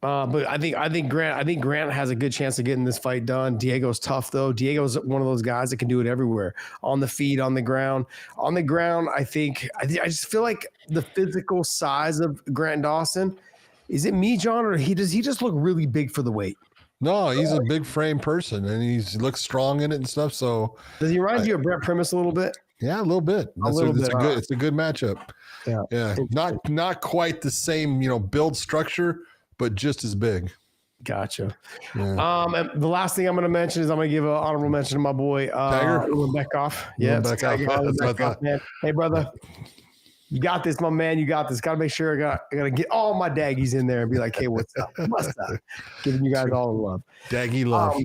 But I think Grant has a good chance of getting this fight done. Diego's tough though. Diego's one of those guys that can do it everywhere. On the feet, on the ground. On the ground, I just feel like the physical size of Grant Dawson. Is it me, John, or does he just look really big for the weight? No, he's a big frame person, and he looks strong in it and stuff. So does he remind you of Brett Primus a little bit? Yeah, a little bit. It's a good matchup. Yeah. Not quite the same, build structure, but just as big. Gotcha. Yeah. And the last thing I'm going to mention is I'm going to give an honorable mention to my boy, Tiger Bekhoff. Yeah, man. Hey, brother, you got this, my man. You got this. Got to make sure I got to get all my daggies in there and be like, hey, what's up? What's up? Giving you guys all the love. Daggy love.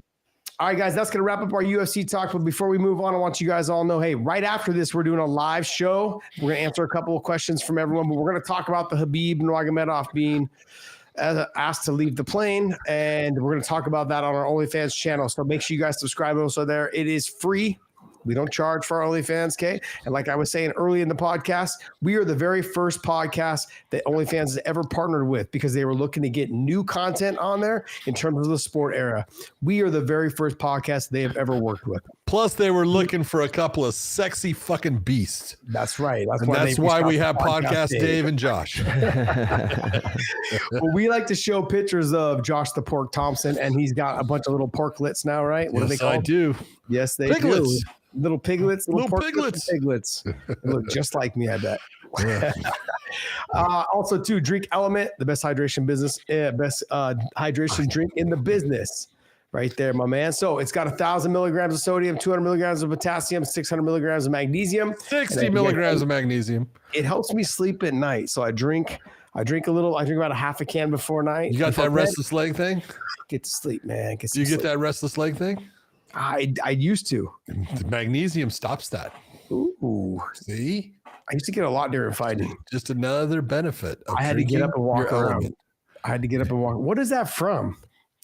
All right, guys, that's going to wrap up our UFC talk. But before we move on, I want you guys all know, hey, right after this, we're doing a live show. We're going to answer a couple of questions from everyone, but we're going to talk about the Khabib Nurmagomedov being asked to leave the plane, and we're going to talk about that on our OnlyFans channel. So make sure you guys subscribe also there. It is free. We don't charge for our OnlyFans, okay? And like I was saying early in the podcast, we are the very first podcast that OnlyFans has ever partnered with because they were looking to get new content on there in terms of the sport era. We are the very first podcast they have ever worked with. Plus, they were looking for a couple of sexy fucking beasts. That's right. That's why we have Podcast Dave and Josh. Well, we like to show pictures of Josh the Pork Thompson, and he's got a bunch of little porklets now, right? What are they called? I do. Yes, they Piglets. do. Little piglets, little piglets. They look just like me, I bet. Yeah. Also, too, Drink Element, the best hydration drink in the business. Right there, my man. So it's got 1,000 milligrams of sodium, 200 milligrams of potassium, 600 milligrams of magnesium, 60 milligrams of magnesium. It helps me sleep at night. So I drink a little. I drink about a half a can before night. You got that restless leg thing? Get to sleep, man. Do you get that restless leg thing? I used to. The magnesium stops that. Ooh. See? I used to get a lot during fighting. Just another benefit. I had to get up and walk around. What is that from?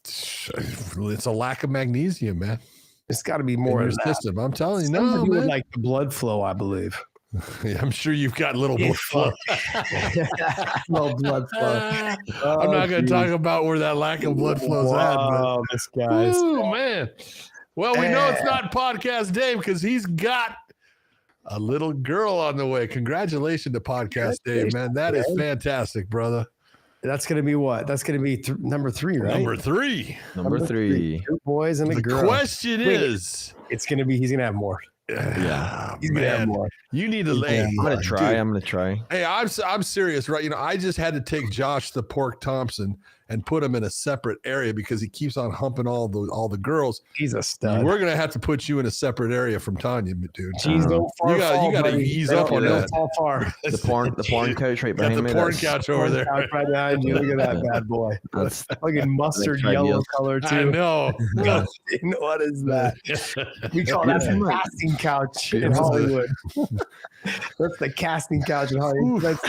It's a lack of magnesium, man. It's got to be more in your system. I'm telling you, no, man. Like the blood flow, I believe. Yeah, I'm sure you've got little blood flow. No blood flow. I'm not going to talk about where that lack of blood flow's at. But, this guy's. Oh man. Well, we know it's not Podcast Dave because he's got a little girl on the way. Congratulations to Podcast Dave, man. That is fantastic, brother. That's going to be what? That's going to be number 3, right? Number three. Number three. 2 boys and a girl. The question is, it's going to be, he's going to have more. Yeah. He's gonna have more. You need to lay. I'm gonna try. Dude. I'm gonna try. Hey, I'm serious, right? You know, I just had to take Josh the Pork Thompson and put him in a separate area because he keeps on humping all the girls. He's a stud. We're gonna have to put you in a separate area from Tanya, dude. Jeez, don't fall. You gotta buddy. ease Don't- up on don't that. fall far. The porn couch right Got behind the me. porn that's- couch over there. Couch right behind you. Look at that bad boy. That's Fucking mustard Like yellow years. color I too. know. What is that? We call that the casting couch in Beautiful. Hollywood. That's the casting couch in Hollywood. That's,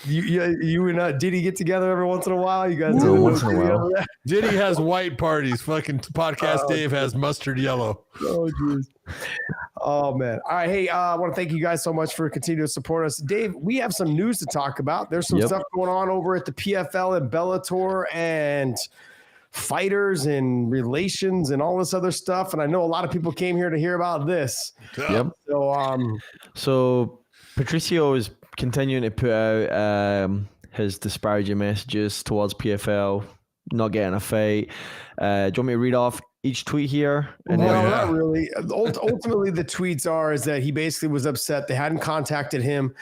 you and Diddy get together every once in a while. You guys Ooh, do once in a Diddy while. over there? Diddy has white parties. Fucking podcast Dave has mustard yellow. Oh, jeez. Oh, man. All right. Hey, I want to thank you guys so much for continuing to support us. Dave, we have some news to talk about. There's some Yep. stuff going on over at the PFL and Bellator and fighters and relations and all this other stuff. And I know a lot of people came here to hear about this. Yep. So, So Patricio is continuing to put out his disparaging messages towards PFL, not getting a fight. Do you want me to read off each tweet here? And no, yeah. not really. Ultimately, the tweets is that he basically was upset. They hadn't contacted him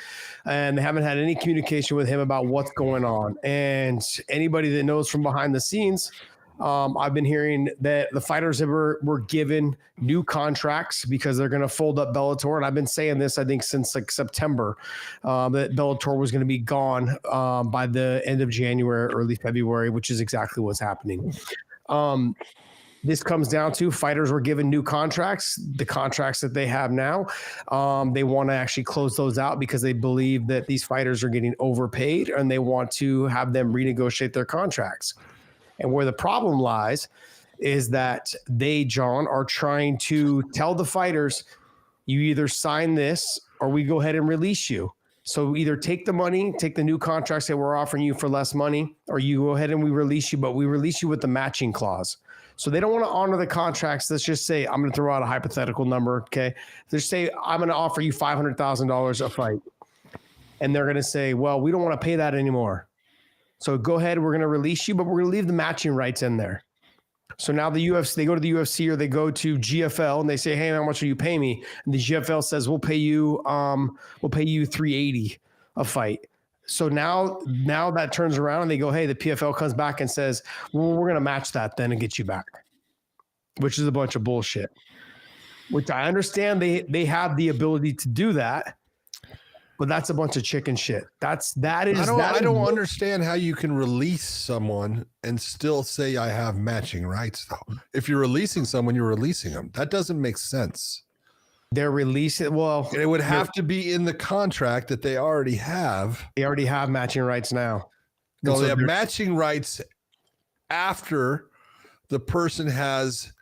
and they haven't had any communication with him about what's going on. And anybody that knows from behind the scenes, I've been hearing that the fighters were given new contracts because they're going to fold up Bellator. And I've been saying this, I think, since like September, that Bellator was going to be gone by the end of January, early February, which is exactly what's happening. This comes down to fighters were given new contracts, the contracts that they have now. They want to actually close those out because they believe that these fighters are getting overpaid and they want to have them renegotiate their contracts. And where the problem lies is that they, John, are trying to tell the fighters, you either sign this or we go ahead and release you. So either take the money, take the new contracts that we're offering you for less money, or you go ahead and we release you, but we release you with the matching clause. So they don't want to honor the contracts. Let's just say, I'm going to throw out a hypothetical number, okay? Let's say I'm going to offer you $500,000 a fight. And they're going to say, well, we don't want to pay that anymore. So go ahead, we're going to release you, but we're going to leave the matching rights in there. So now the UFC, they go to the UFC or they go to GFL and they say, hey, how much will you pay me? And the GFL says, we'll pay you $380 a fight. So now that turns around and they go, hey, the PFL comes back and says, well, we're going to match that then and get you back, which is a bunch of bullshit, which I understand they have the ability to do that. But that's a bunch of chicken shit. I don't understand how you can release someone and still say I have matching rights though. If you're releasing someone, you're releasing them. That doesn't make sense. They're releasing. Well, It would have to be in the contract that they already have. they already have matching rights now. No, And so they have they're- matching rights after the person has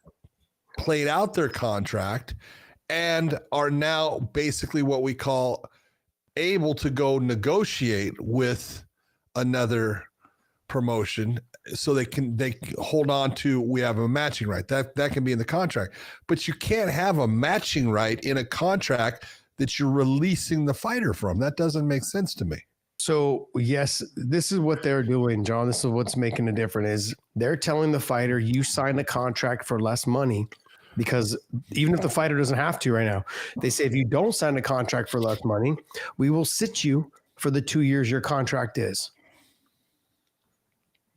played out their contract and are now basically what we call able to go negotiate with another promotion so they hold on to, we have a matching right. That can be in the contract, but you can't have a matching right in a contract that you're releasing the fighter from. That doesn't make sense to me. So yes, this is what they're doing, John. This is what's making a difference is they're telling the fighter, you signed a contract for less money. Because even if the fighter doesn't have to right now, they say, if you don't sign a contract for less money, we will sit you for the 2 years your contract is.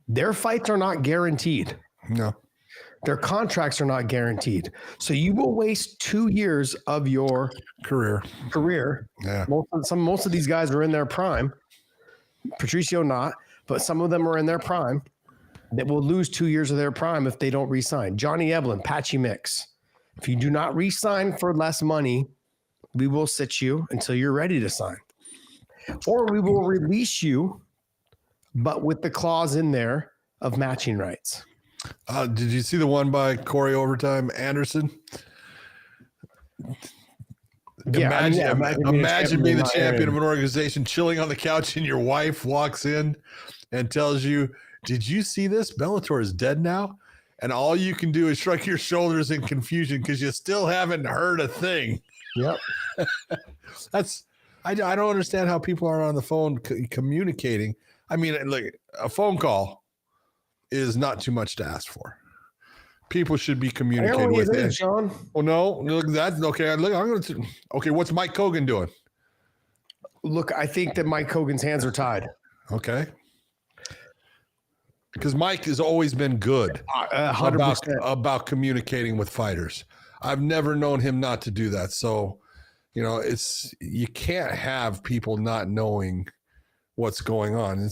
Their fights are not guaranteed. No. Their contracts are not guaranteed. So you will waste 2 years of your Career. Yeah. Most of these guys are in their prime. Patricio not, but some of them are in their prime. That will lose 2 years of their prime if they don't re-sign. Johnny Eblin, Patchy Mix. If you do not re-sign for less money, we will sit you until you're ready to sign. Or we will release you, but with the clause in there of matching rights. Did you see the one by Corey Overtime Anderson? Yeah, Imagine being the champion of of an organization, chilling on the couch, and your wife walks in and tells you, did you see this? Bellator is dead now. And all you can do is shrug your shoulders in confusion because you still haven't heard a thing. Yep. I don't understand how people are on the phone communicating. I mean, look, a phone call is not too much to ask for. people should be communicating with it. Sean. Oh no, look, that's okay. Look, I'm going to. Okay, what's Mike Hogan doing? Look, I think that Mike Hogan's hands are tied. Okay. Because Mike has always been good 100%. about communicating with fighters. I've never known him not to do that. So, you can't have people not knowing what's going on.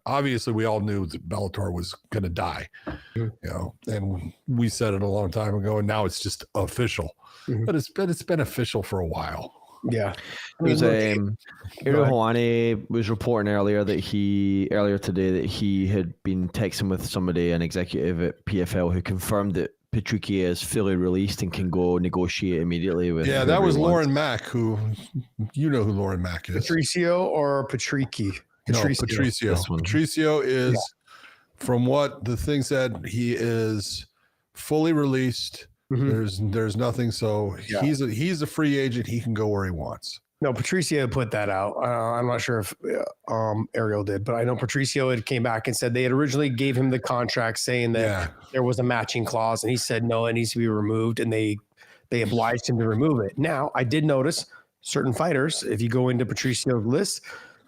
Obviously we all knew that Bellator was going to die, and we said it a long time ago, and now it's just official. But it's been official for a while. Yeah. Ariel Helwani was reporting earlier today that he had been texting with somebody, an executive at PFL, who confirmed that Patricia is fully released and can go negotiate immediately with. Yeah, that was Lauren Mack, who who Lauren Mack is. Patricio or Patrici? No, Patricio. Patricio is, from what the thing said, he is fully released. There's nothing. So he's a free agent. He can go where he wants. No, Patricio put that out. I'm not sure if Ariel did, but I know Patricio had came back and said they had originally gave him the contract saying that there was a matching clause, and he said no, it needs to be removed, and they obliged him to remove it. Now, I did notice certain fighters, if you go into Patricio's list,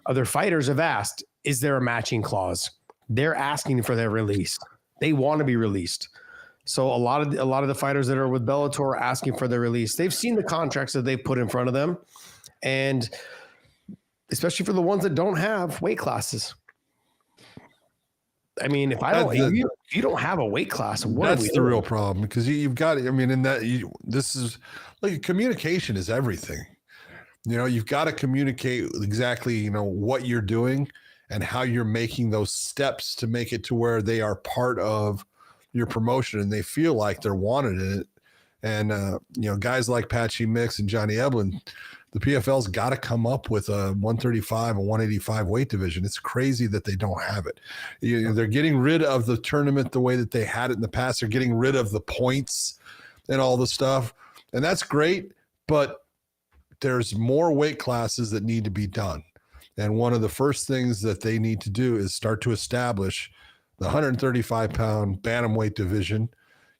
other fighters have asked, is there a matching clause? They're asking for their release. They want to be released. So a lot of the fighters that are with Bellator are asking for their release. They've seen the contracts that they've put in front of them. And especially for the ones that don't have weight classes. I mean, if you don't have a weight class, that's the real problem, because you've got, this is like, communication is everything. You've got to communicate exactly, what you're doing and how you're making those steps to make it to where they are part of your promotion and they feel like they're wanted in it. And, guys like Patchy Mix and Johnny Eblen, the PFL's got to come up with a 135 and 185 weight division. It's crazy that they don't have it. They're getting rid of the tournament the way that they had it in the past. They're getting rid of the points and all the stuff. And that's great, but there's more weight classes that need to be done. And one of the first things that they need to do is start to establish the 135-pound bantamweight division.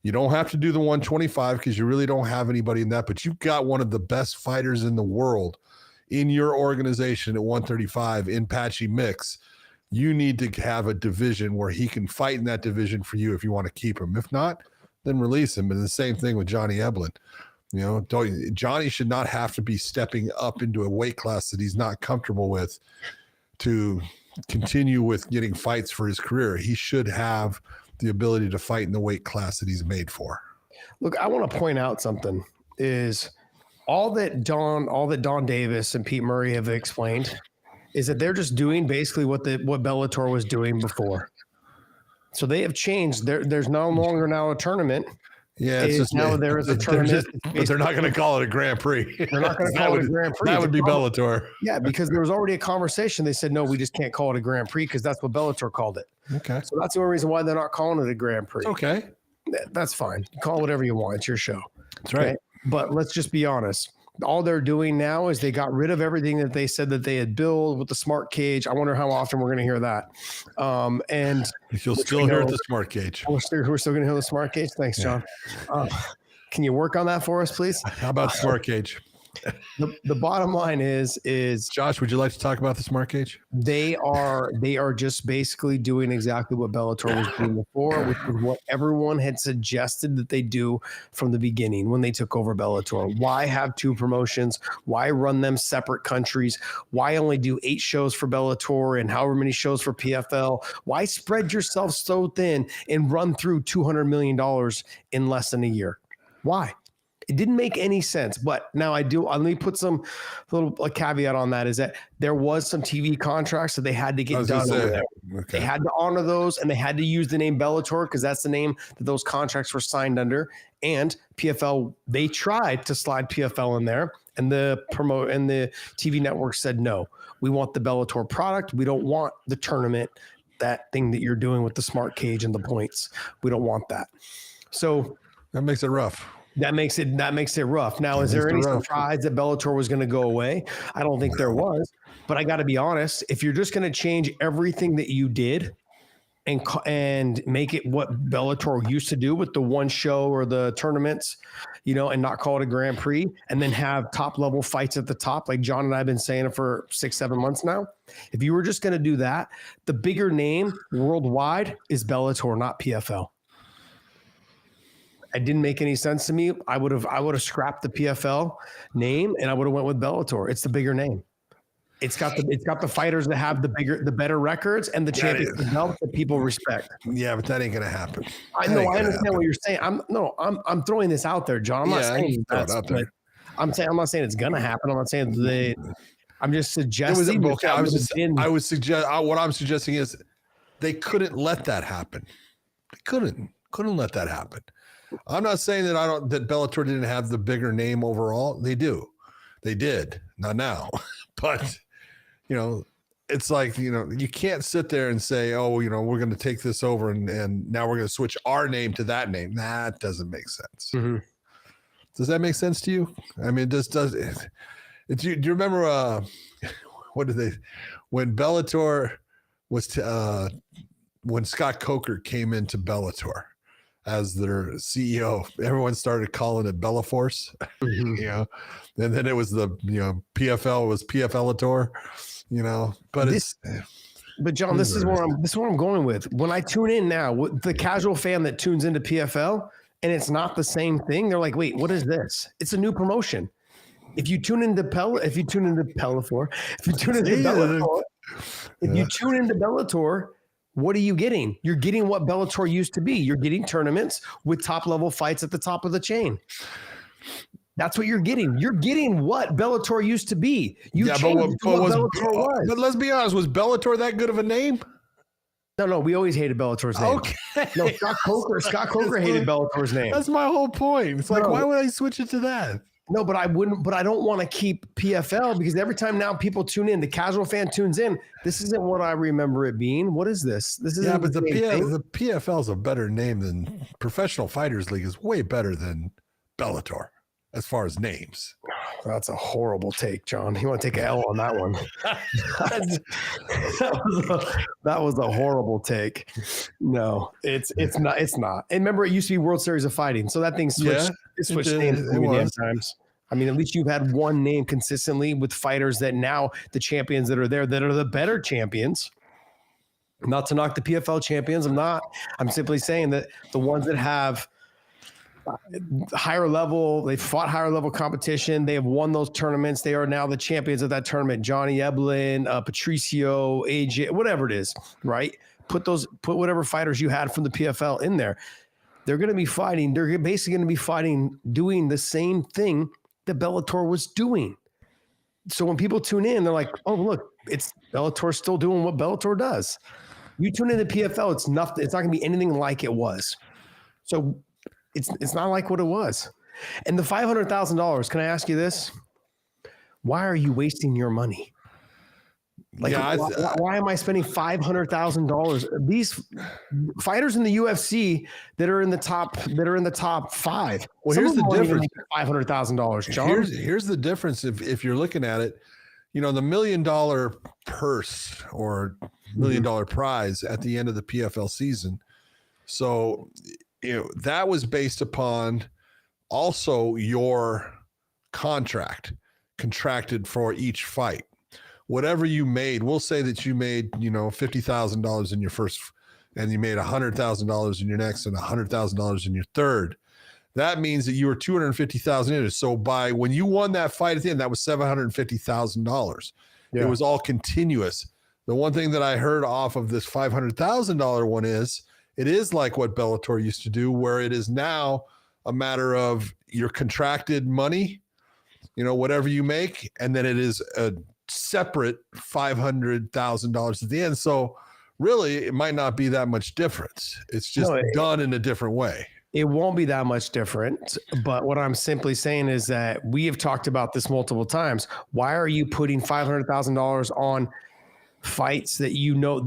You don't have to do the 125 because you really don't have anybody in that, but you've got one of the best fighters in the world in your organization at 135 in Patchy Mix. You need to have a division where he can fight in that division for you if you want to keep him. If not, then release him. And the same thing with Johnny Eblen. Johnny should not have to be stepping up into a weight class that he's not comfortable with to continue with getting fights for his career. He should have the ability to fight in the weight class that he's made for. Look, I want to point out something is all that Don Davis and Pete Murray have explained is that they're just doing basically what Bellator was doing before. So they have changed. There's no longer now a tournament. Yeah, it's just now there is a tournament, but they're not going to call it a Grand Prix. They're not going to call it a Grand Prix. That would be Bellator. Yeah, because there was already a conversation. They said, no, we just can't call it a Grand Prix because that's what Bellator called it. Okay. So that's the only reason why they're not calling it a Grand Prix. Okay. That's fine. Call it whatever you want. It's your show. That's right. Okay? But let's just be honest. All they're doing now is they got rid of everything that they said that they had built with the smart cage. I wonder how often we're going to hear that. And you'll still hear the smart cage. We're still going to hear the smart cage. Thanks, John. Can you work on that for us, please? How about smart cage? The bottom line is Josh, would you like to talk about the smart cage? They are just basically doing exactly what Bellator was doing before, which is what everyone had suggested that they do from the beginning when they took over Bellator. Why have two promotions? Why run them separate countries? Why only do 8 shows for Bellator and however many shows for PFL? Why spread yourself so thin and run through $200 million in less than a year? Why? It didn't make any sense, but now let me put a caveat on that is that there was some TV contracts that they had to get done over there. Okay. They had to honor those and they had to use the name Bellator because that's the name that those contracts were signed under. And PFL, they tried to slide PFL in there and the TV network said, no, we want the Bellator product. We don't want the tournament, that thing that you're doing with the smart cage and the points. We don't want that. So that makes it rough. That makes it rough. Now, is there any surprise that Bellator was going to go away? I don't think there was, but I got to be honest. If you're just going to change everything that you did and make it what Bellator used to do with the one show or the tournaments, and not call it a Grand Prix, and then have top level fights at the top, like John and I have been saying it for 6-7 months now. If you were just going to do that, the bigger name worldwide is Bellator, not PFL. It didn't make any sense to me. I would have scrapped the PFL name and I would have went with Bellator. It's the bigger name. It's got the fighters that have the better records and the champions that people respect. Yeah, but that ain't gonna happen. I know. I understand what you're saying. I'm throwing this out there, John. I'm not saying that's out there. I'm not saying it's gonna happen. I'm not saying I'm just suggesting. What I'm suggesting is they couldn't let that happen. They couldn't let that happen. I'm not saying that Bellator didn't have the bigger name overall. They do. They did. Not now. But it's like, you can't sit there and say, oh, we're going to take this over and now we're going to switch our name to that name. That doesn't make sense. Mm-hmm. Does that make sense to you? I mean, do you remember when Bellator was when Scott Coker came into Bellator as their CEO, everyone started calling it Bellaforce, and then it was the, PFL was PFLator, but John, this is where I'm going with. When I tune in now, the casual fan that tunes into PFL and it's not the same thing, they're like, wait, what is this? It's a new promotion. If you tune into Bellator, if you tune into Bellator, what are you getting? You're getting what Bellator used to be. You're getting tournaments with top level fights at the top of the chain. That's what you're getting. You're getting what Bellator used to be. But Bellator was. But let's be honest, was Bellator that good of a name? No, we always hated Bellator's name. Okay. No, Scott Coker hated Bellator's name. That's my whole point. It's like, why would I switch it to that? No, but I wouldn't. But I don't want to keep PFL because every time now people tune in, the casual fan tunes in. This isn't what I remember it being. What is this? This is but the PFL is a better name than Professional Fighters League. Is way better than Bellator as far as names. That's a horrible take, John. You want to take an L on that one? that was a horrible take. No, it's not. It's not. And remember, it used to be World Series of Fighting, so that thing switched. It switched names many times. I mean, at least you've had one name consistently with fighters that now the champions that are there that are the better champions. Not to knock the PFL champions. I'm simply saying that the ones that have higher level, they fought higher level competition. They have won those tournaments. They are now the champions of that tournament. Johnny Eblin, Patricio, AJ, whatever it is, right? Put whatever fighters you had from the PFL in there. They're going to be fighting. They're basically going to be fighting, doing the same thing that Bellator was doing. So when people tune in, they're like, oh, look, it's Bellator still doing what Bellator does. You tune into PFL, it's not going to be anything like it was. So it's not like what it was. And the $500,000, can I ask you this? Why are you wasting your money? Like, why am I spending $500,000? These fighters in the UFC that are in the top 5. Well, here's the difference. $500,000, John. Here's the difference. If you're looking at it, the $1 million purse or $1 million prize at the end of the PFL season. So, that was based upon also your contracted for each fight. Whatever you made, we'll say that you made, $50,000 in your first, and you made $100,000 in your next and $100,000 in your third. That means that you were $250,000 in it. So when you won that fight at the end, that was $750,000. Yeah. It was all continuous. The one thing that I heard off of this $500,000 one is, it is like what Bellator used to do, where it is now a matter of your contracted money, whatever you make, and then it is a separate $500,000 at the end. So really, it might not be that much difference. It's just done in a different way. It won't be that much different. But what I'm simply saying is that we have talked about this multiple times. Why are you putting $500,000 on fights that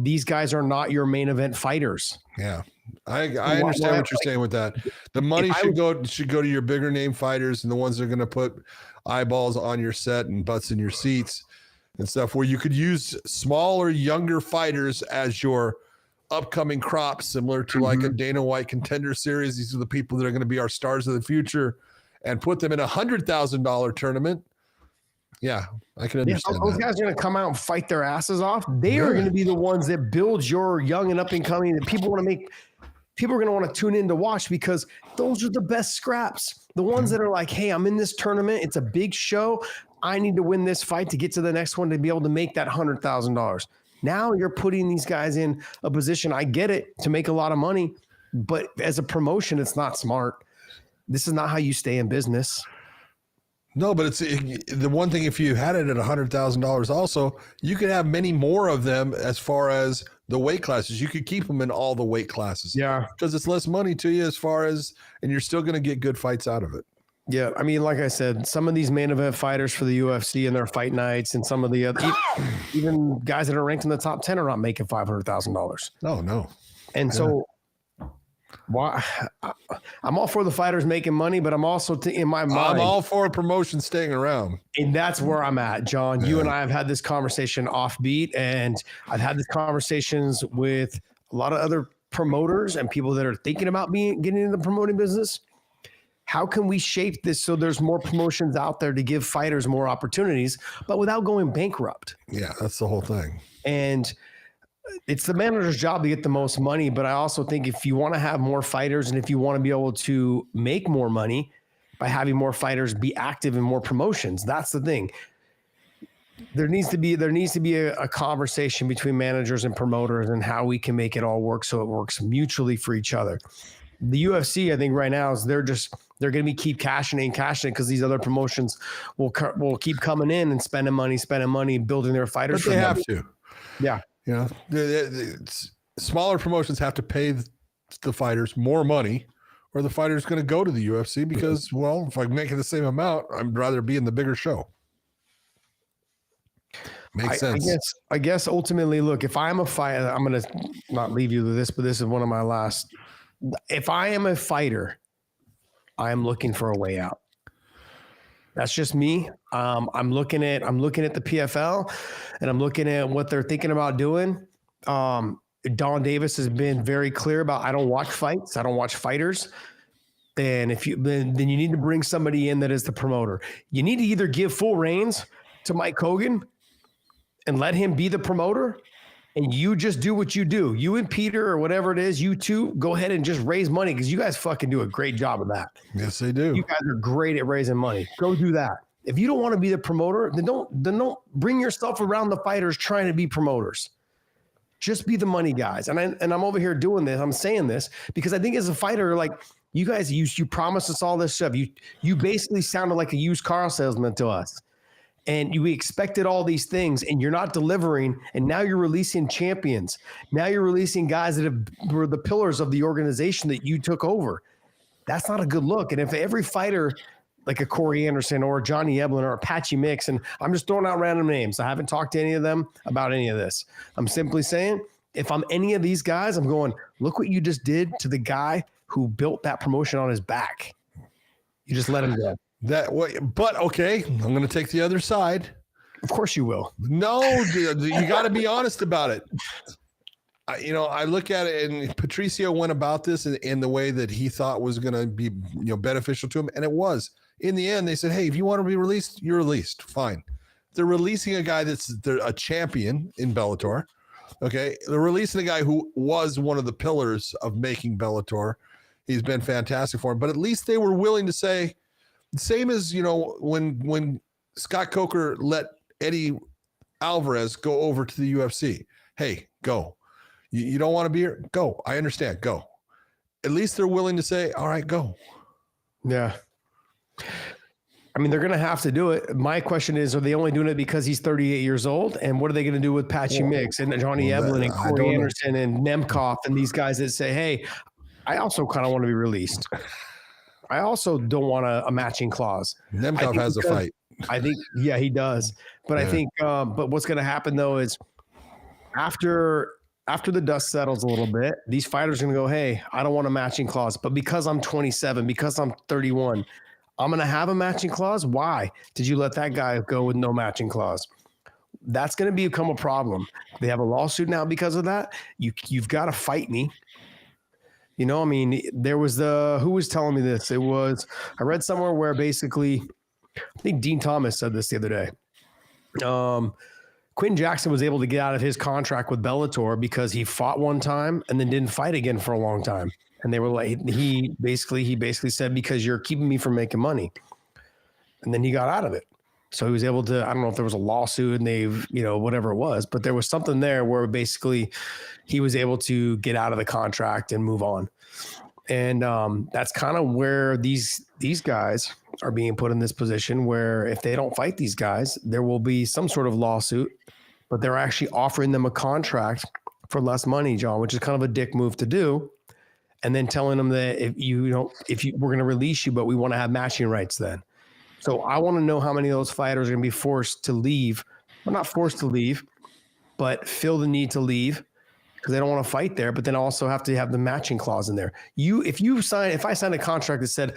these guys are not your main event fighters? Yeah, I understand what you're saying with that. The money should go to your bigger name fighters and the ones that are going to put eyeballs on your set and butts in your seats and stuff, where you could use smaller, younger fighters as your upcoming crop, similar to like a Dana White Contender Series. These are the people that are going to be our stars of the future, and put them in $100,000 tournament. Yeah, I can understand those guys are going to come out and fight their asses off. They are going to be the ones that build your young and up and coming that people want to make. People are going to want to tune in to watch because those are the best scraps. The ones that are like, hey, I'm in this tournament. It's a big show. I need to win this fight to get to the next one to be able to make that $100,000. Now you're putting these guys in a position, I get it, to make a lot of money, but as a promotion, it's not smart. This is not how you stay in business. No, but it's the one thing, if you had it at $100,000 also, you could have many more of them as far as the weight classes. You could keep them in all the weight classes. Yeah. Because it's less money to you as far as, and you're still going to get good fights out of it. Yeah. I mean, like I said, some of these main event fighters for the UFC and their fight nights and some of the other, even guys that are ranked in the top 10 are not making $500,000. Oh, no. And so why I'm all for the fighters making money, but I'm also in my mind, I'm all for a promotion staying around. And that's where I'm at, John. You and I have had this conversation offbeat, and I've had these conversations with a lot of other promoters and people that are thinking about getting into the promoting business. How can we shape this so there's more promotions out there to give fighters more opportunities, but without going bankrupt? Yeah, that's the whole thing. And it's the manager's job to get the most money, but I also think if you want to have more fighters and if you want to be able to make more money by having more fighters be active in more promotions, that's the thing. There needs to be a conversation between managers and promoters and how we can make it all work so it works mutually for each other. The UFC, I think right now is they're going to be keep cashing in because these other promotions will keep coming in and spending money, building their fighters. But they have to. Yeah. You know, smaller promotions have to pay the fighters more money, or the fighter's going to go to the UFC because, well, if I'm making the same amount, I'd rather be in the bigger show. Makes sense. I guess ultimately, look, if I'm a fighter, I'm going to not leave you with this, but this is one of my last. If I am a fighter, I am looking for a way out. That's just me. I'm looking at the PFL, and I'm looking at what they're thinking about doing. Don Davis has been very clear about, I don't watch fights. I don't watch fighters. And then you need to bring somebody in that is the promoter. You need to either give full reins to Mike Hogan and let him be the promoter, and you just do what you do. You and Peter or whatever it is, you two, go ahead and just raise money because you guys fucking do a great job of that. Yes, they do. You guys are great at raising money. Go do that. If you don't want to be the promoter, then don't bring yourself around the fighters trying to be promoters. Just be the money guys. And I'm over here doing this. I'm saying this because I think as a fighter, like you guys, you promised us all this stuff. You basically sounded like a used car salesman to us. And we expected all these things, and you're not delivering. And now you're releasing champions. Now you're releasing guys that were the pillars of the organization that you took over. That's not a good look. And if every fighter, like a Corey Anderson or a Johnny Eblin or a Patchy Mix, and I'm just throwing out random names. I haven't talked to any of them about any of this. I'm simply saying, if I'm any of these guys, I'm going, look what you just did to the guy who built that promotion on his back. You just let him go. But okay, I'm going to take the other side. Of course you will. No, dude, you got to be honest about it. I look at it, and Patricio went about this in the way that he thought was going to be, beneficial to him, and it was. In the end, they said, "Hey, if you want to be released, you're released. Fine." They're releasing a guy they're a champion in Bellator. Okay, they're releasing a guy who was one of the pillars of making Bellator. He's been fantastic for him, but at least they were willing to say. Same as, when Scott Coker let Eddie Alvarez go over to the UFC. Hey, go. You don't want to be here? Go. I understand. Go. At least they're willing to say, all right, go. Yeah. I mean, they're going to have to do it. My question is, are they only doing it because he's 38 years old? And what are they going to do with Patchy Mix and Johnny Eblin and Corey Anderson and Nemkov and these guys that say, hey, I also kind of want to be released. I also don't want a matching clause. Nemkov has a fight. I think, yeah, he does. But I think, but what's going to happen though is after the dust settles a little bit, these fighters are going to go, hey, I don't want a matching clause. But because I'm 27, because I'm 31, I'm going to have a matching clause. Why did you let that guy go with no matching clause? That's going to become a problem. They have a lawsuit now because of that. You've got to fight me. You know, I mean, there was who was telling me this? I read somewhere where basically, I think Dean Thomas said this the other day. Quentin Jackson was able to get out of his contract with Bellator because he fought one time and then didn't fight again for a long time. And they were like, he basically said, because you're keeping me from making money. And then he got out of it. So he was able to, I don't know if there was a lawsuit and they've, whatever it was, but there was something there where basically he was able to get out of the contract and move on. And that's kind of where these guys are being put in this position where if they don't fight these guys, there will be some sort of lawsuit, but they're actually offering them a contract for less money, John, which is kind of a dick move to do. And then telling them that we're going to release you, but we want to have matching rights then. So I want to know how many of those fighters are going to be forced to leave. Well, not forced to leave, but feel the need to leave because they don't want to fight there, but then also have to have the matching clause in there. If I signed a contract that said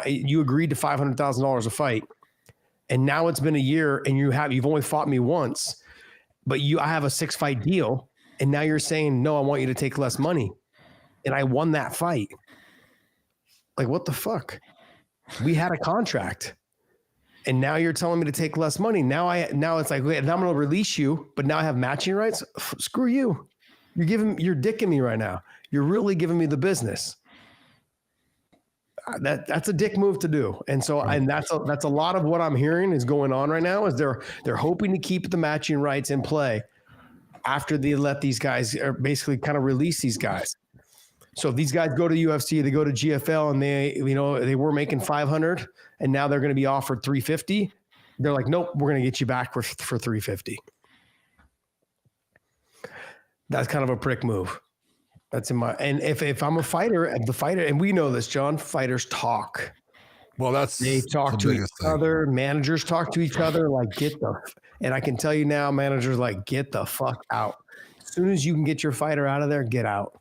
you agreed to $500,000 a fight, and now it's been a year and you've only fought me once, but I have a 6-fight deal, and now you're saying, no, I want you to take less money. And I won that fight. Like, what the fuck? We had a contract. And now you're telling me to take less money. Now it's like, wait, now I'm going to release you, but now I have matching rights. Screw you. You're dicking me right now. You're really giving me the business. That's a dick move to do. And so, and that's a lot of what I'm hearing is going on right now is they're hoping to keep the matching rights in play after they let these guys or basically kind of release these guys. So if these guys go to UFC, they go to GFL and they were making 500 and now they're going to be offered 350. They're like, nope, we're going to get you back for 350. That's kind of a prick move. That's and if I'm a fighter, and we know this, John, fighters talk. Well, they talk to each other. Managers talk to each other like, and I can tell you now, managers like, get the fuck out. As soon as you can get your fighter out of there, get out.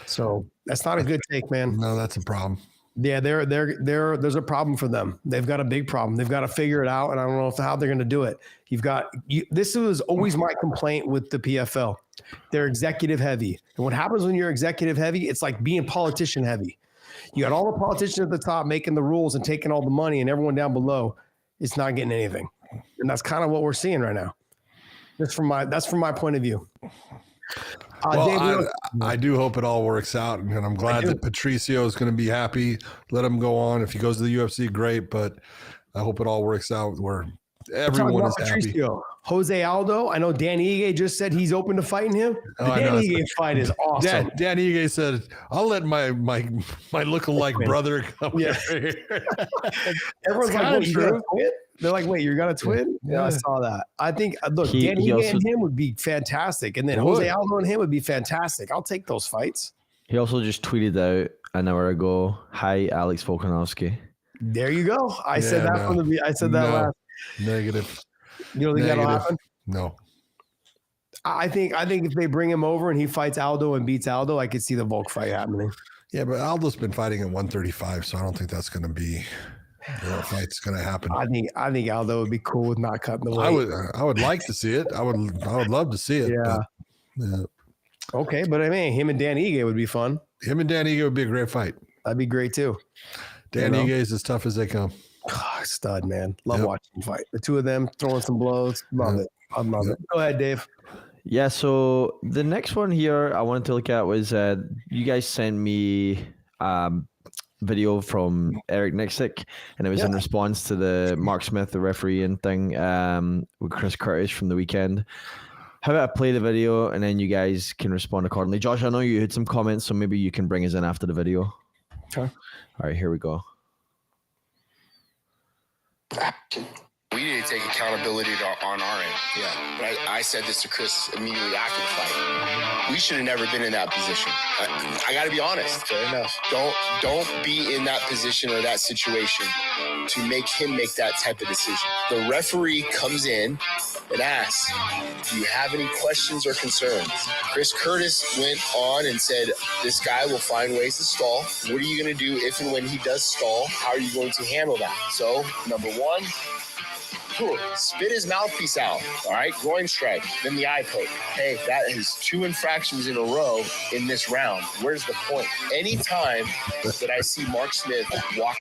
So that's not a good take, man. No, that's a problem. Yeah, there's a problem for them. They've got a big problem. They've got to figure it out, and I don't know how they're going to do it. This was always my complaint with the PFL. They're executive heavy, and what happens when you're executive heavy? It's like being politician heavy. You got all the politicians at the top making the rules and taking all the money, and everyone down below is not getting anything. And that's kind of what we're seeing right now. That's from my point of view. Dave, I do hope it all works out, and I'm glad that Patricio is going to be happy. Let him go on. If he goes to the UFC, great, but I hope it all works out where everyone is happy. Jose Aldo, I know Dan Ige just said he's open to fighting him. The Dan Ige fight is awesome. Dan Ige said, "I'll let my look-alike brother come here." Everyone's like, "What, you got a twin?" They're like, "Wait, you got a twin?" Yeah, I saw that. I think Dan Ige and him would be fantastic, and then Jose Aldo and him would be fantastic. I'll take those fights. He also just tweeted out an hour ago, "Hi, Alex Volkanovski." There you go. I said that last. Negative. You don't think that'll happen? No. I think if they bring him over and he fights Aldo and beats Aldo, I could see the Volk fight happening. Yeah, but Aldo's been fighting at 135, so I don't think that's going to be the fight's going to happen. I think Aldo would be cool with not cutting the weight. I would like to see it. I would love to see it. Yeah. But, yeah. Okay, but I mean, him and Dan Ige would be fun. Him and Dan Ige would be a great fight. That'd be great too. Dan Ige is as tough as they come. Oh, stud, man. Love watching them fight. The two of them throwing some blows. Love it. I love it. Go ahead, Dave. Yeah, so the next one here I wanted to look at was you guys sent me video from Eric Nicksick, and it was in response to the Mark Smith, the referee and thing with Chris Curtis from the weekend. How about I play the video and then you guys can respond accordingly? Josh, I know you had some comments, so maybe you can bring us in after the video. Okay. All right, here we go. We need to take accountability on our end. Yeah. But I said this to Chris immediately after the fight. We should have never been in that position. I got to be honest. Fair enough. Don't be in that position or that situation to make him make that type of decision. The referee comes in and asks, do you have any questions or concerns? Chris Curtis went on and said, this guy will find ways to stall. What are you going to do if and when he does stall? How are you going to handle that? So, number one, Cool. Spit his mouthpiece out. All right. Groin strike. Then the eye poke. Hey, that is 2 infractions in a row in this round. Where's the point? Anytime that I see Mark Smith walk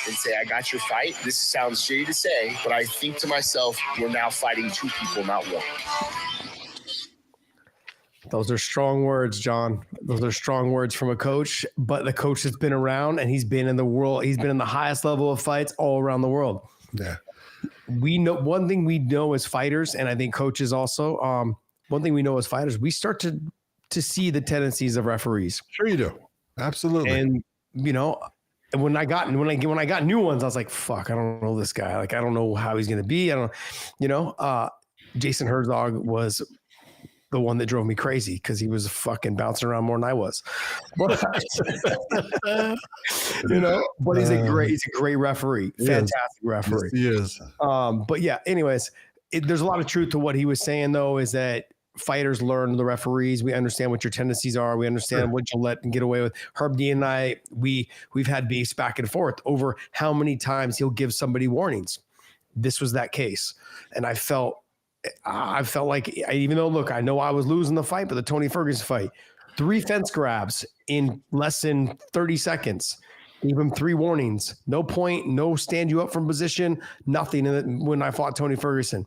and say, I got your fight, this sounds shitty to say, but I think to myself, we're now fighting 2 people, not 1. Those are strong words, John. Those are strong words from a coach, but the coach has been around and he's been in the world. He's been in the highest level of fights all around the world. Yeah. We know one thing we know as fighters, and I think coaches also, one thing we know as fighters, we start to see the tendencies of referees. Sure you do. Absolutely. And, you know, when I got new ones, I was like, fuck, I don't know this guy. Like, I don't know how he's going to be. I don't, you know, Jason Herzog was the one that drove me crazy because he was fucking bouncing around more than I was. But, you know, but he's a great referee, fantastic referee. Yes, he is. But yeah, anyways, there's a lot of truth to what he was saying though, is that fighters learn the referees. We understand what your tendencies are. We understand what you'll let and get away with. Herb D and I, we've had beefs back and forth over how many times he'll give somebody warnings. This was that case. And I felt like, even though, look, I know I was losing the fight, but the Tony Ferguson fight, 3 fence grabs in less than 30 seconds, gave him 3 warnings, no point, no stand you up from position, nothing. When I fought Tony Ferguson,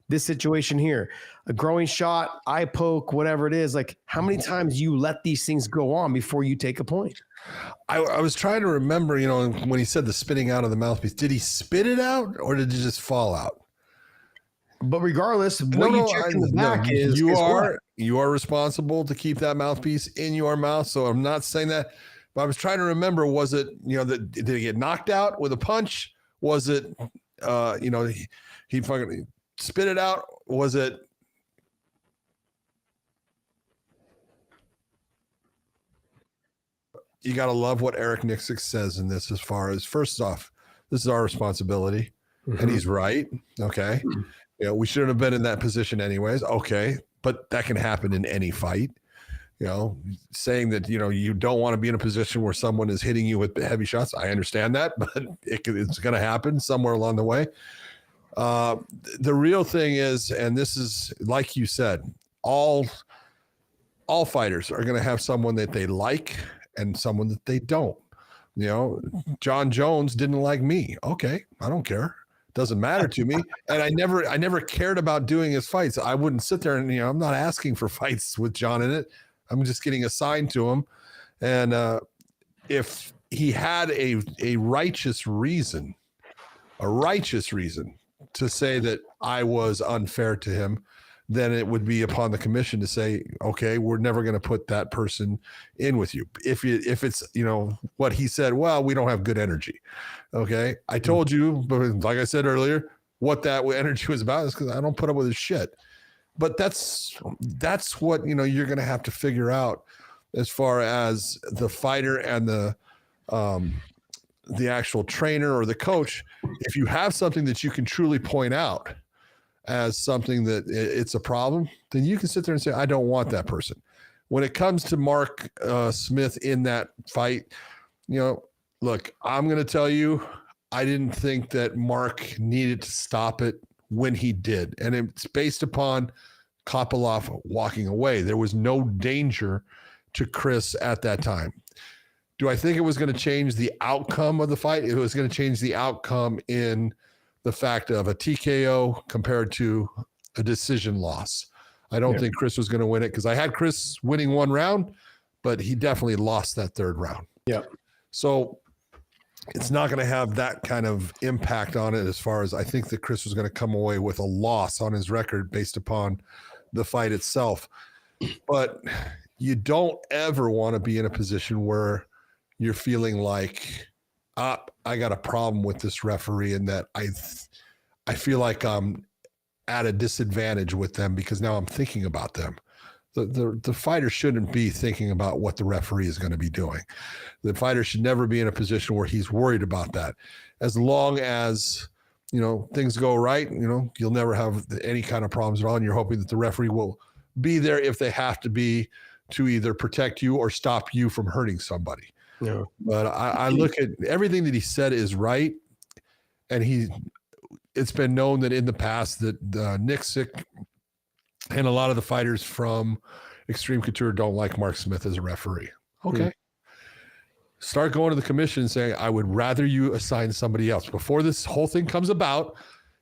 this situation here, a growing shot, eye poke, whatever it is, like how many times you let these things go on before you take a point? I was trying to remember, you know, when he said the spitting out of the mouthpiece, did he spit it out or did it just fall out? But regardless, what you check in the back is you are responsible to keep that mouthpiece in your mouth. So I'm not saying that, but I was trying to remember, was it, you know, did he get knocked out with a punch? Was it, you know, he fucking spit it out? Was it? You got to love what Eric Nicksick says in this, as far as, first off, this is our responsibility. And he's right. Okay. You know, we shouldn't have been in that position anyways. Okay. But that can happen in any fight. You know, saying that, you know, you don't want to be in a position where someone is hitting you with heavy shots. I understand that, but it's going to happen somewhere along the way. The real thing is, and this is, like you said, all fighters are going to have someone that they like and someone that they don't. You know, John Jones didn't like me. Okay. I don't care. Doesn't matter to me. And I never cared about doing his fights. I wouldn't sit there and, you know, I'm not asking for fights with John in it. I'm just getting assigned to him. And if he had a righteous reason to say that I was unfair to him, then it would be upon the commission to say, okay, we're never going to put that person in with you. If it's, you know, what he said, well, we don't have good energy. Okay. I told you, but like I said earlier, what that energy was about is because I don't put up with his shit. But that's what, you know, you're going to have to figure out as far as the fighter and the actual trainer or the coach. If you have something that you can truly point out as something that it's a problem, then you can sit there and say, I don't want that person. When it comes to Mark Smith in that fight, you know, look, I'm going to tell you, I didn't think that Mark needed to stop it when he did. And it's based upon Kopylov walking away. There was no danger to Chris at that time. Do I think it was going to change the outcome of the fight? It was going to change the outcome in the fact of a TKO compared to a decision loss. I don't think Chris was going to win it, because I had Chris winning 1 round, but he definitely lost that 3rd round. Yeah. So it's not going to have that kind of impact on it, as far as I think that Chris was going to come away with a loss on his record based upon the fight itself. But you don't ever want to be in a position where you're feeling like, I got a problem with this referee, and that I feel like I'm at a disadvantage with them because now I'm thinking about them. The fighter shouldn't be thinking about what the referee is going to be doing. The fighter should never be in a position where he's worried about that. As long as, you know, things go right, you know, you'll never have any kind of problems at all. And you're hoping that the referee will be there if they have to be, to either protect you or stop you from hurting somebody. Yeah. But I look at everything that he said is right. And it's been known that in the past that Nicksick and a lot of the fighters from Extreme Couture don't like Mark Smith as a referee. Okay. Start going to the commission and saying, I would rather you assign somebody else before this whole thing comes about.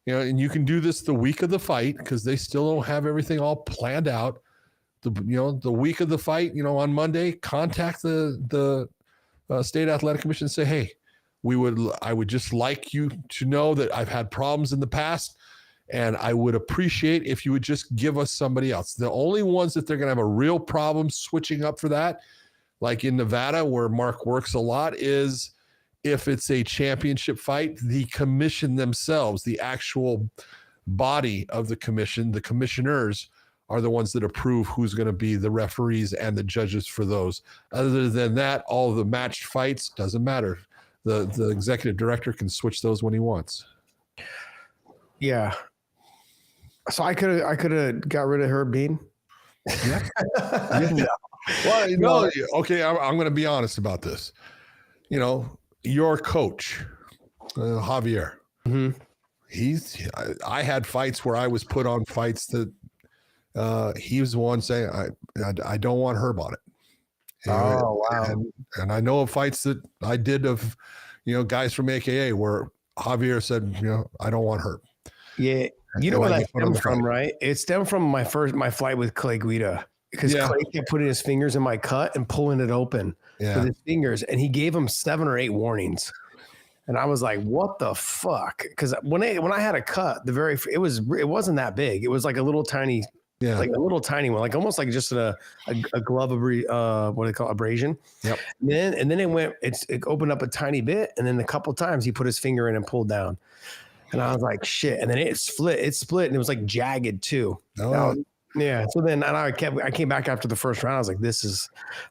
And you can do this the week of the fight because they still don't have everything all planned out. The week of the fight, on Monday, contact the State Athletic Commission and say, hey, I would just like you to know that I've had problems in the past, and I would appreciate if you would just give us somebody else. The only ones that they're going to have a real problem switching up for that, like in Nevada, where Mark works a lot, is if it's a championship fight, the commission themselves, the actual body of the commission, the commissioners are the ones that approve who's going to be the referees and the judges for those. Other than that, all of the matched fights, doesn't matter. The executive director can switch those when he wants. Yeah. So I could have got rid of Herb Dean. Yeah. Well, okay, I'm going to be honest about this. Your coach, Javier, I had fights where I was put on fights that he was the one saying, I don't want Herb on it. Oh, wow. And I know of fights that I did of, guys from AKA where Javier said, I don't want Herb. Yeah. You know where that stemmed from, right? It stemmed from my flight with Clay Guida. Because Clay kept putting his fingers in my cut and pulling it open with his fingers, and he gave him 7 or 8 warnings. And I was like, "What the fuck?" Because when I had a cut, it wasn't that big. It was like a little tiny, like a little tiny one, like almost like just a glove what do they call it? Abrasion. Yep. And then it opened up a tiny bit, and then a couple times he put his finger in and pulled down, and I was like, "Shit!" And then it split, and it was like jagged too. Oh. Yeah. So then I came back after the first round. I was like,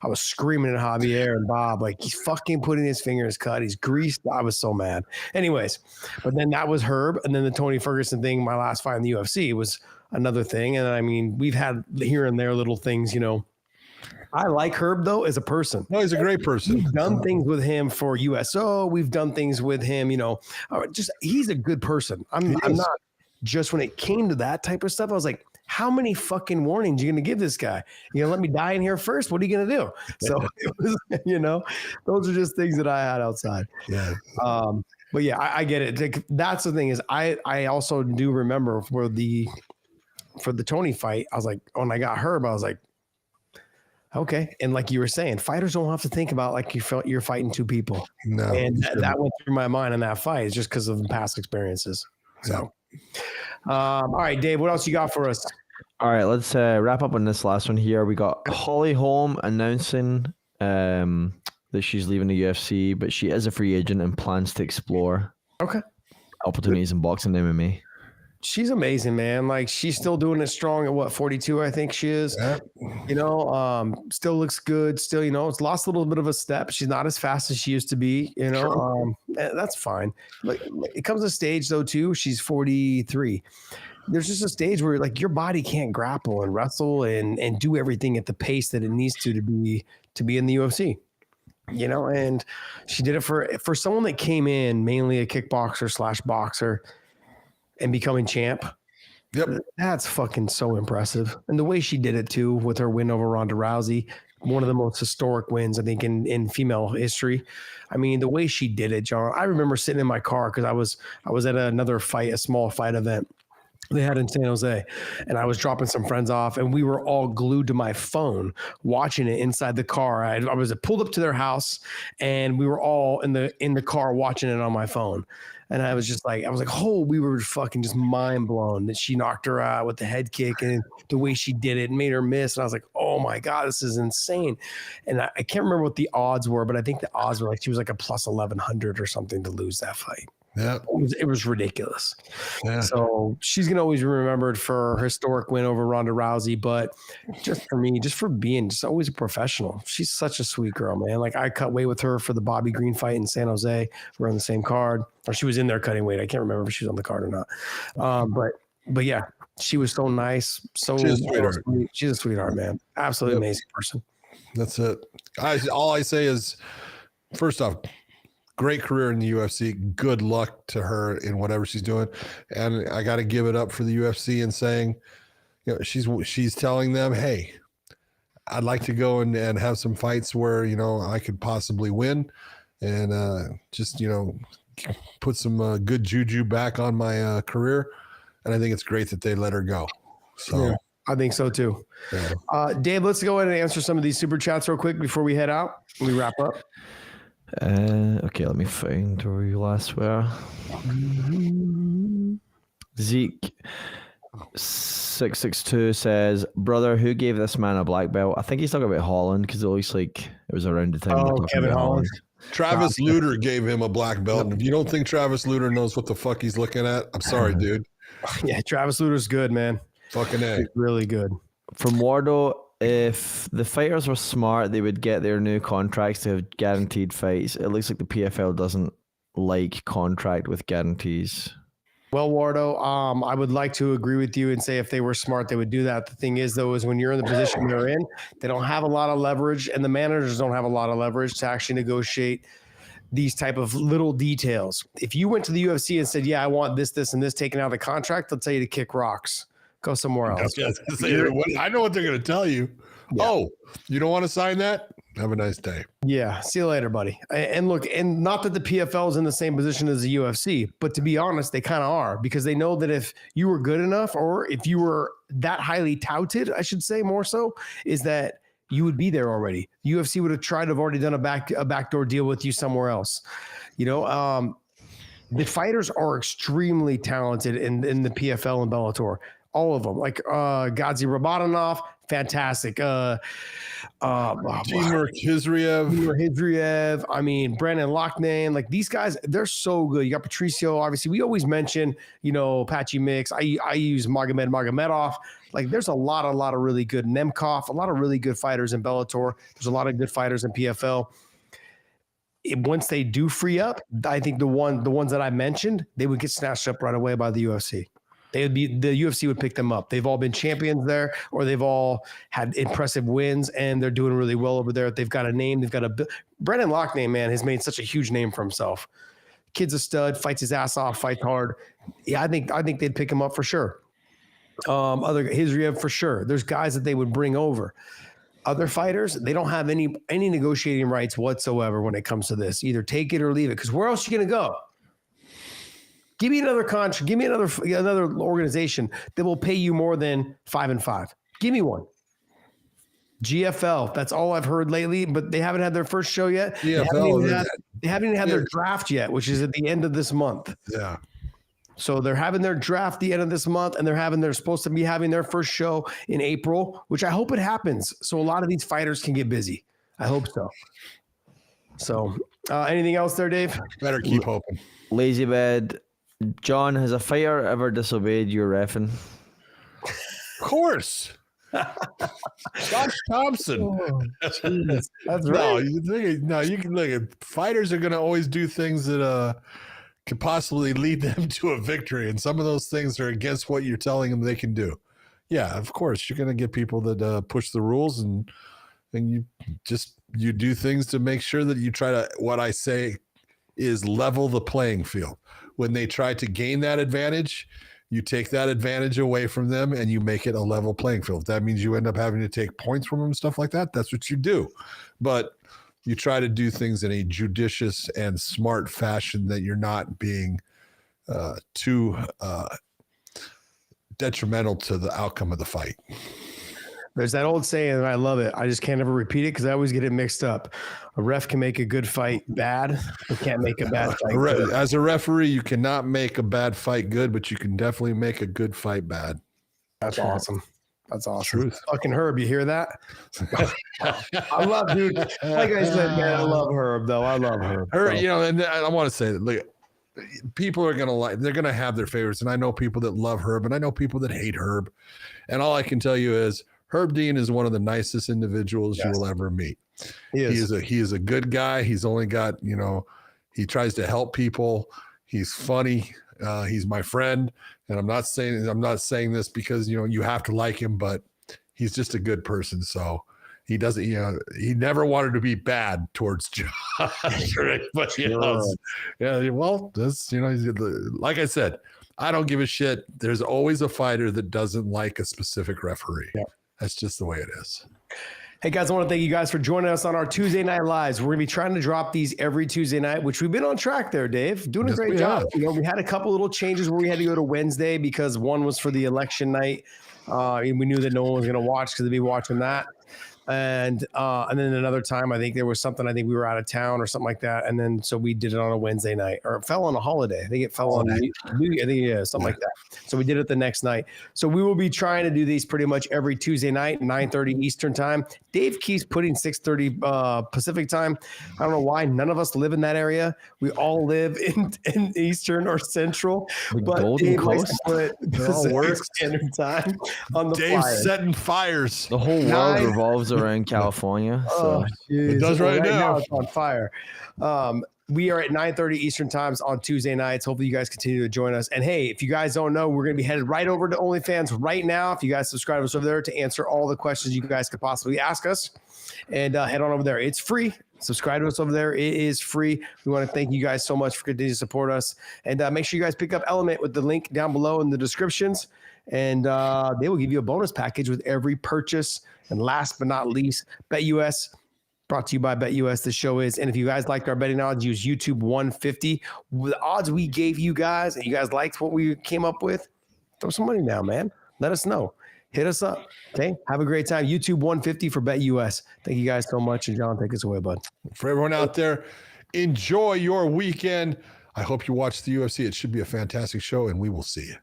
I was screaming at Javier and Bob, like, he's fucking putting his finger in his cut. He's greased. I was so mad. Anyways, but then that was Herb. And then the Tony Ferguson thing, my last fight in the UFC, was another thing. And I mean, we've had here and there little things, I like Herb though as a person. No, he's a great person. We've done things with him for USO. We've done things with him, he's a good person. I'm not just when it came to that type of stuff. I was like, how many fucking warnings are you going to give this guy? You gonna let me die in here first? What are you going to do? So it was, those are just things that I had outside. Yeah. But yeah, I get it. That's the thing is I also do remember for the Tony fight, I was like, when I got Herb, I was like, okay. And like you were saying, fighters don't have to think about like you're fighting 2 people. No. And that went through my mind in that fight. It's just because of past experiences. So, all right, Dave, what else you got for us? All right, let's wrap up on this last one here. We got Holly Holm announcing that she's leaving the UFC, but she is a free agent and plans to explore opportunities in boxing and MMA. She's amazing, man. Like, she's still doing it strong at what, 42, I think she is. Yeah. Still looks good. Still, it's lost a little bit of a step. She's not as fast as she used to be, that's fine. Like, it comes to a stage though, too. She's 43. There's just a stage where like your body can't grapple and wrestle and do everything at the pace that it needs to be in the UFC. And she did it for someone that came in mainly a kickboxer / boxer and becoming champ. Yep. That's fucking so impressive. And the way she did it too, with her win over Ronda Rousey, one of the most historic wins, I think, in female history. I mean, the way she did it, John, I remember sitting in my car because I was at another fight, a small fight event they had in San Jose, and I was dropping some friends off, and we were all glued to my phone watching it inside the car. I was pulled up to their house, and we were all in the car watching it on my phone. And I was like, we were fucking just mind blown that she knocked her out with the head kick and the way she did it and made her miss. And I was like, oh my God, this is insane. And I can't remember what the odds were, but I think the odds were like, she was like a plus 1,100 or something to lose that fight. Yeah, it was ridiculous. Yeah. So she's gonna always be remembered for her historic win over Ronda Rousey, but just for me, just for being just always a professional. She's such a sweet girl, man. Like, I cut weight with her for the Bobby Green fight in San Jose. We're on the same card, or she was in there cutting weight. I can't remember if she was on the card or not. But yeah, she was so nice. So she's a sweetheart, man. Absolutely amazing person. That's it. All I say is, first off, great career in the UFC. Good luck to her in whatever she's doing. And I got to give it up for the UFC and saying, you know, she's telling them, hey, I'd like to go and have some fights where, you know, I could possibly win and just, you know, put some good juju back on my career. And I think it's great that they let her go. So yeah, I think so too. Yeah. Dave, let's go ahead and answer some of these super chats real quick before we head out. We wrap up. Okay, let me find where we last were. Zeke 662 says, brother, who gave this man a black belt? I think he's talking about Holland because it looks like it was around the time. Kevin Holland. Travis Lutter gave him a black belt. And if you don't think Travis Lutter knows what the fuck he's looking at, I'm sorry, dude. Yeah, Travis Lutter's good, man. Fucking A. He's really good. From Wardo, if the fighters were smart, they would get their new contracts to have guaranteed fights. It looks like the PFL doesn't like contract with guarantees. Well, Wardo, I would like to agree with you and say if they were smart, they would do that. The thing is, though, is when you're in the position they're in, they don't have a lot of leverage, and the managers don't have a lot of leverage to actually negotiate these type of little details. If you went to the UFC and said, yeah, I want this, this, and this taken out of the contract, they'll tell you to kick rocks. Go somewhere else. I know what they're going to tell you. Yeah. Oh, you don't want to sign that? Have a nice day. Yeah. See you later, buddy. And look, and not that the PFL is in the same position as the UFC, but to be honest, they kind of are, because they know that if you were good enough, or if you were that highly touted, I should say more so, is that you would be there already. The UFC would have tried to have already done a backdoor deal with you somewhere else. You know, the fighters are extremely talented in the PFL and Bellator. All of them, like Gadzi Rabadanov, fantastic. Timur Khizriev. I mean, Brandon Loughnane. Like, these guys, they're so good. You got Patricio, obviously. We always mention, you know, Patchy Mix. I use Magomedov. Like, there's a lot of really good Nemkov, a lot of really good fighters in Bellator. There's a lot of good fighters in PFL. Once they do free up, I think the ones that I mentioned, they would get snatched up right away by the UFC. The UFC would pick them up. They've all been champions there, or they've all had impressive wins, and they're doing really well over there. They've got a name. They've got Brandon Loughnane, man, has made such a huge name for himself. Kid's a stud, fights his ass off, fights hard. Yeah, I think they'd pick him up for sure. Other Khizriev for sure. There's guys that they would bring over. Other fighters, they don't have any negotiating rights whatsoever when it comes to this. Either take it or leave it, because where else are you going to go? Give me another contract. Give me another organization that will pay you more than 5 and 5. Give me one. GFL. That's all I've heard lately, but they haven't had their first show yet. GFL. They haven't even had their draft yet, which is at the end of this month. Yeah. So they're having their draft the end of this month, and they're supposed to be having their first show in April, which I hope it happens. So a lot of these fighters can get busy. I hope so. So anything else there, Dave? Better keep hoping. Lazy Bed. John, has a fighter ever disobeyed your reffing? Of course. Josh Thompson. Oh, that's right. No, you can look at fighters are going to always do things that could possibly lead them to a victory, and some of those things are against what you're telling them they can do. Yeah, of course, you're going to get people that push the rules, and you do things to make sure that you try to, what I say is, level the playing field. When they try to gain that advantage, you take that advantage away from them and you make it a level playing field. If that means you end up having to take points from them and stuff like that, that's what you do. But you try to do things in a judicious and smart fashion that you're not being too detrimental to the outcome of the fight. There's that old saying, and I love it. I just can't ever repeat it because I always get it mixed up. A ref can make a good fight bad. He can't make a bad fight good. As a referee, you cannot make a bad fight good, but you can definitely make a good fight bad. That's awesome. That's awesome. Truth. Fucking Herb, you hear that? I love, dude. Like I said, man, I love Herb, though. I love Herb. Herb, you know, and I want to say that, look, people are they're gonna have their favorites, and I know people that love Herb, and I know people that hate Herb, and all I can tell you is Herb Dean is one of the nicest individuals you will ever meet. He is a good guy. He's only got, you know, he tries to help people. He's funny. He's my friend, and I'm not saying this because, you know, you have to like him, but he's just a good person. So he doesn't, he never wanted to be bad towards Josh or anybody else. Yeah, well, this, like I said, I don't give a shit. There's always a fighter that doesn't like a specific referee. Yeah. That's just the way it is. Hey guys, I want to thank you guys for joining us on our Tuesday Night Lives. We're going to be trying to drop these every Tuesday night, which we've been on track there, Dave. Doing a great job. We had a couple little changes where we had to go to Wednesday because one was for the election night. And we knew that no one was going to watch because they'd be watching that. And then another time, I think there was something, I think we were out of town or something like that. And then, so we did it on a Wednesday night, or it fell on a holiday. I think it fell on something like that. So we did it the next night. So we will be trying to do these pretty much every Tuesday night, 9:30 Eastern time. Dave keeps putting 6:30 Pacific time. I don't know why. None of us live in that area. We all live in Eastern or Central. But Dave likes to put Pacific Standard Time on the Dave's flyer. setting fires. The whole world revolves around California. So. It does right now. It's on fire. We are at 9:30 Eastern times on Tuesday nights. Hopefully you guys continue to join us. And hey, if you guys don't know, we're going to be headed right over to OnlyFans right now. If you guys subscribe us over there to answer all the questions you guys could possibly ask us, and head on over there. It's free. Subscribe to us over there. It is free. We want to thank you guys so much for continuing to support us. And make sure you guys pick up LMNT with the link down below in the descriptions. And they will give you a bonus package with every purchase. And last but not least, BetUS. Brought to you by BetUS, the show is. And if you guys liked our betting odds, use YouTube 150. The odds we gave you guys, and you guys liked what we came up with, throw some money down, man. Let us know. Hit us up. Okay? Have a great time. YouTube 150 for BetUS. Thank you guys so much. And John, take us away, bud. For everyone out there, enjoy your weekend. I hope you watch the UFC. It should be a fantastic show, and we will see you.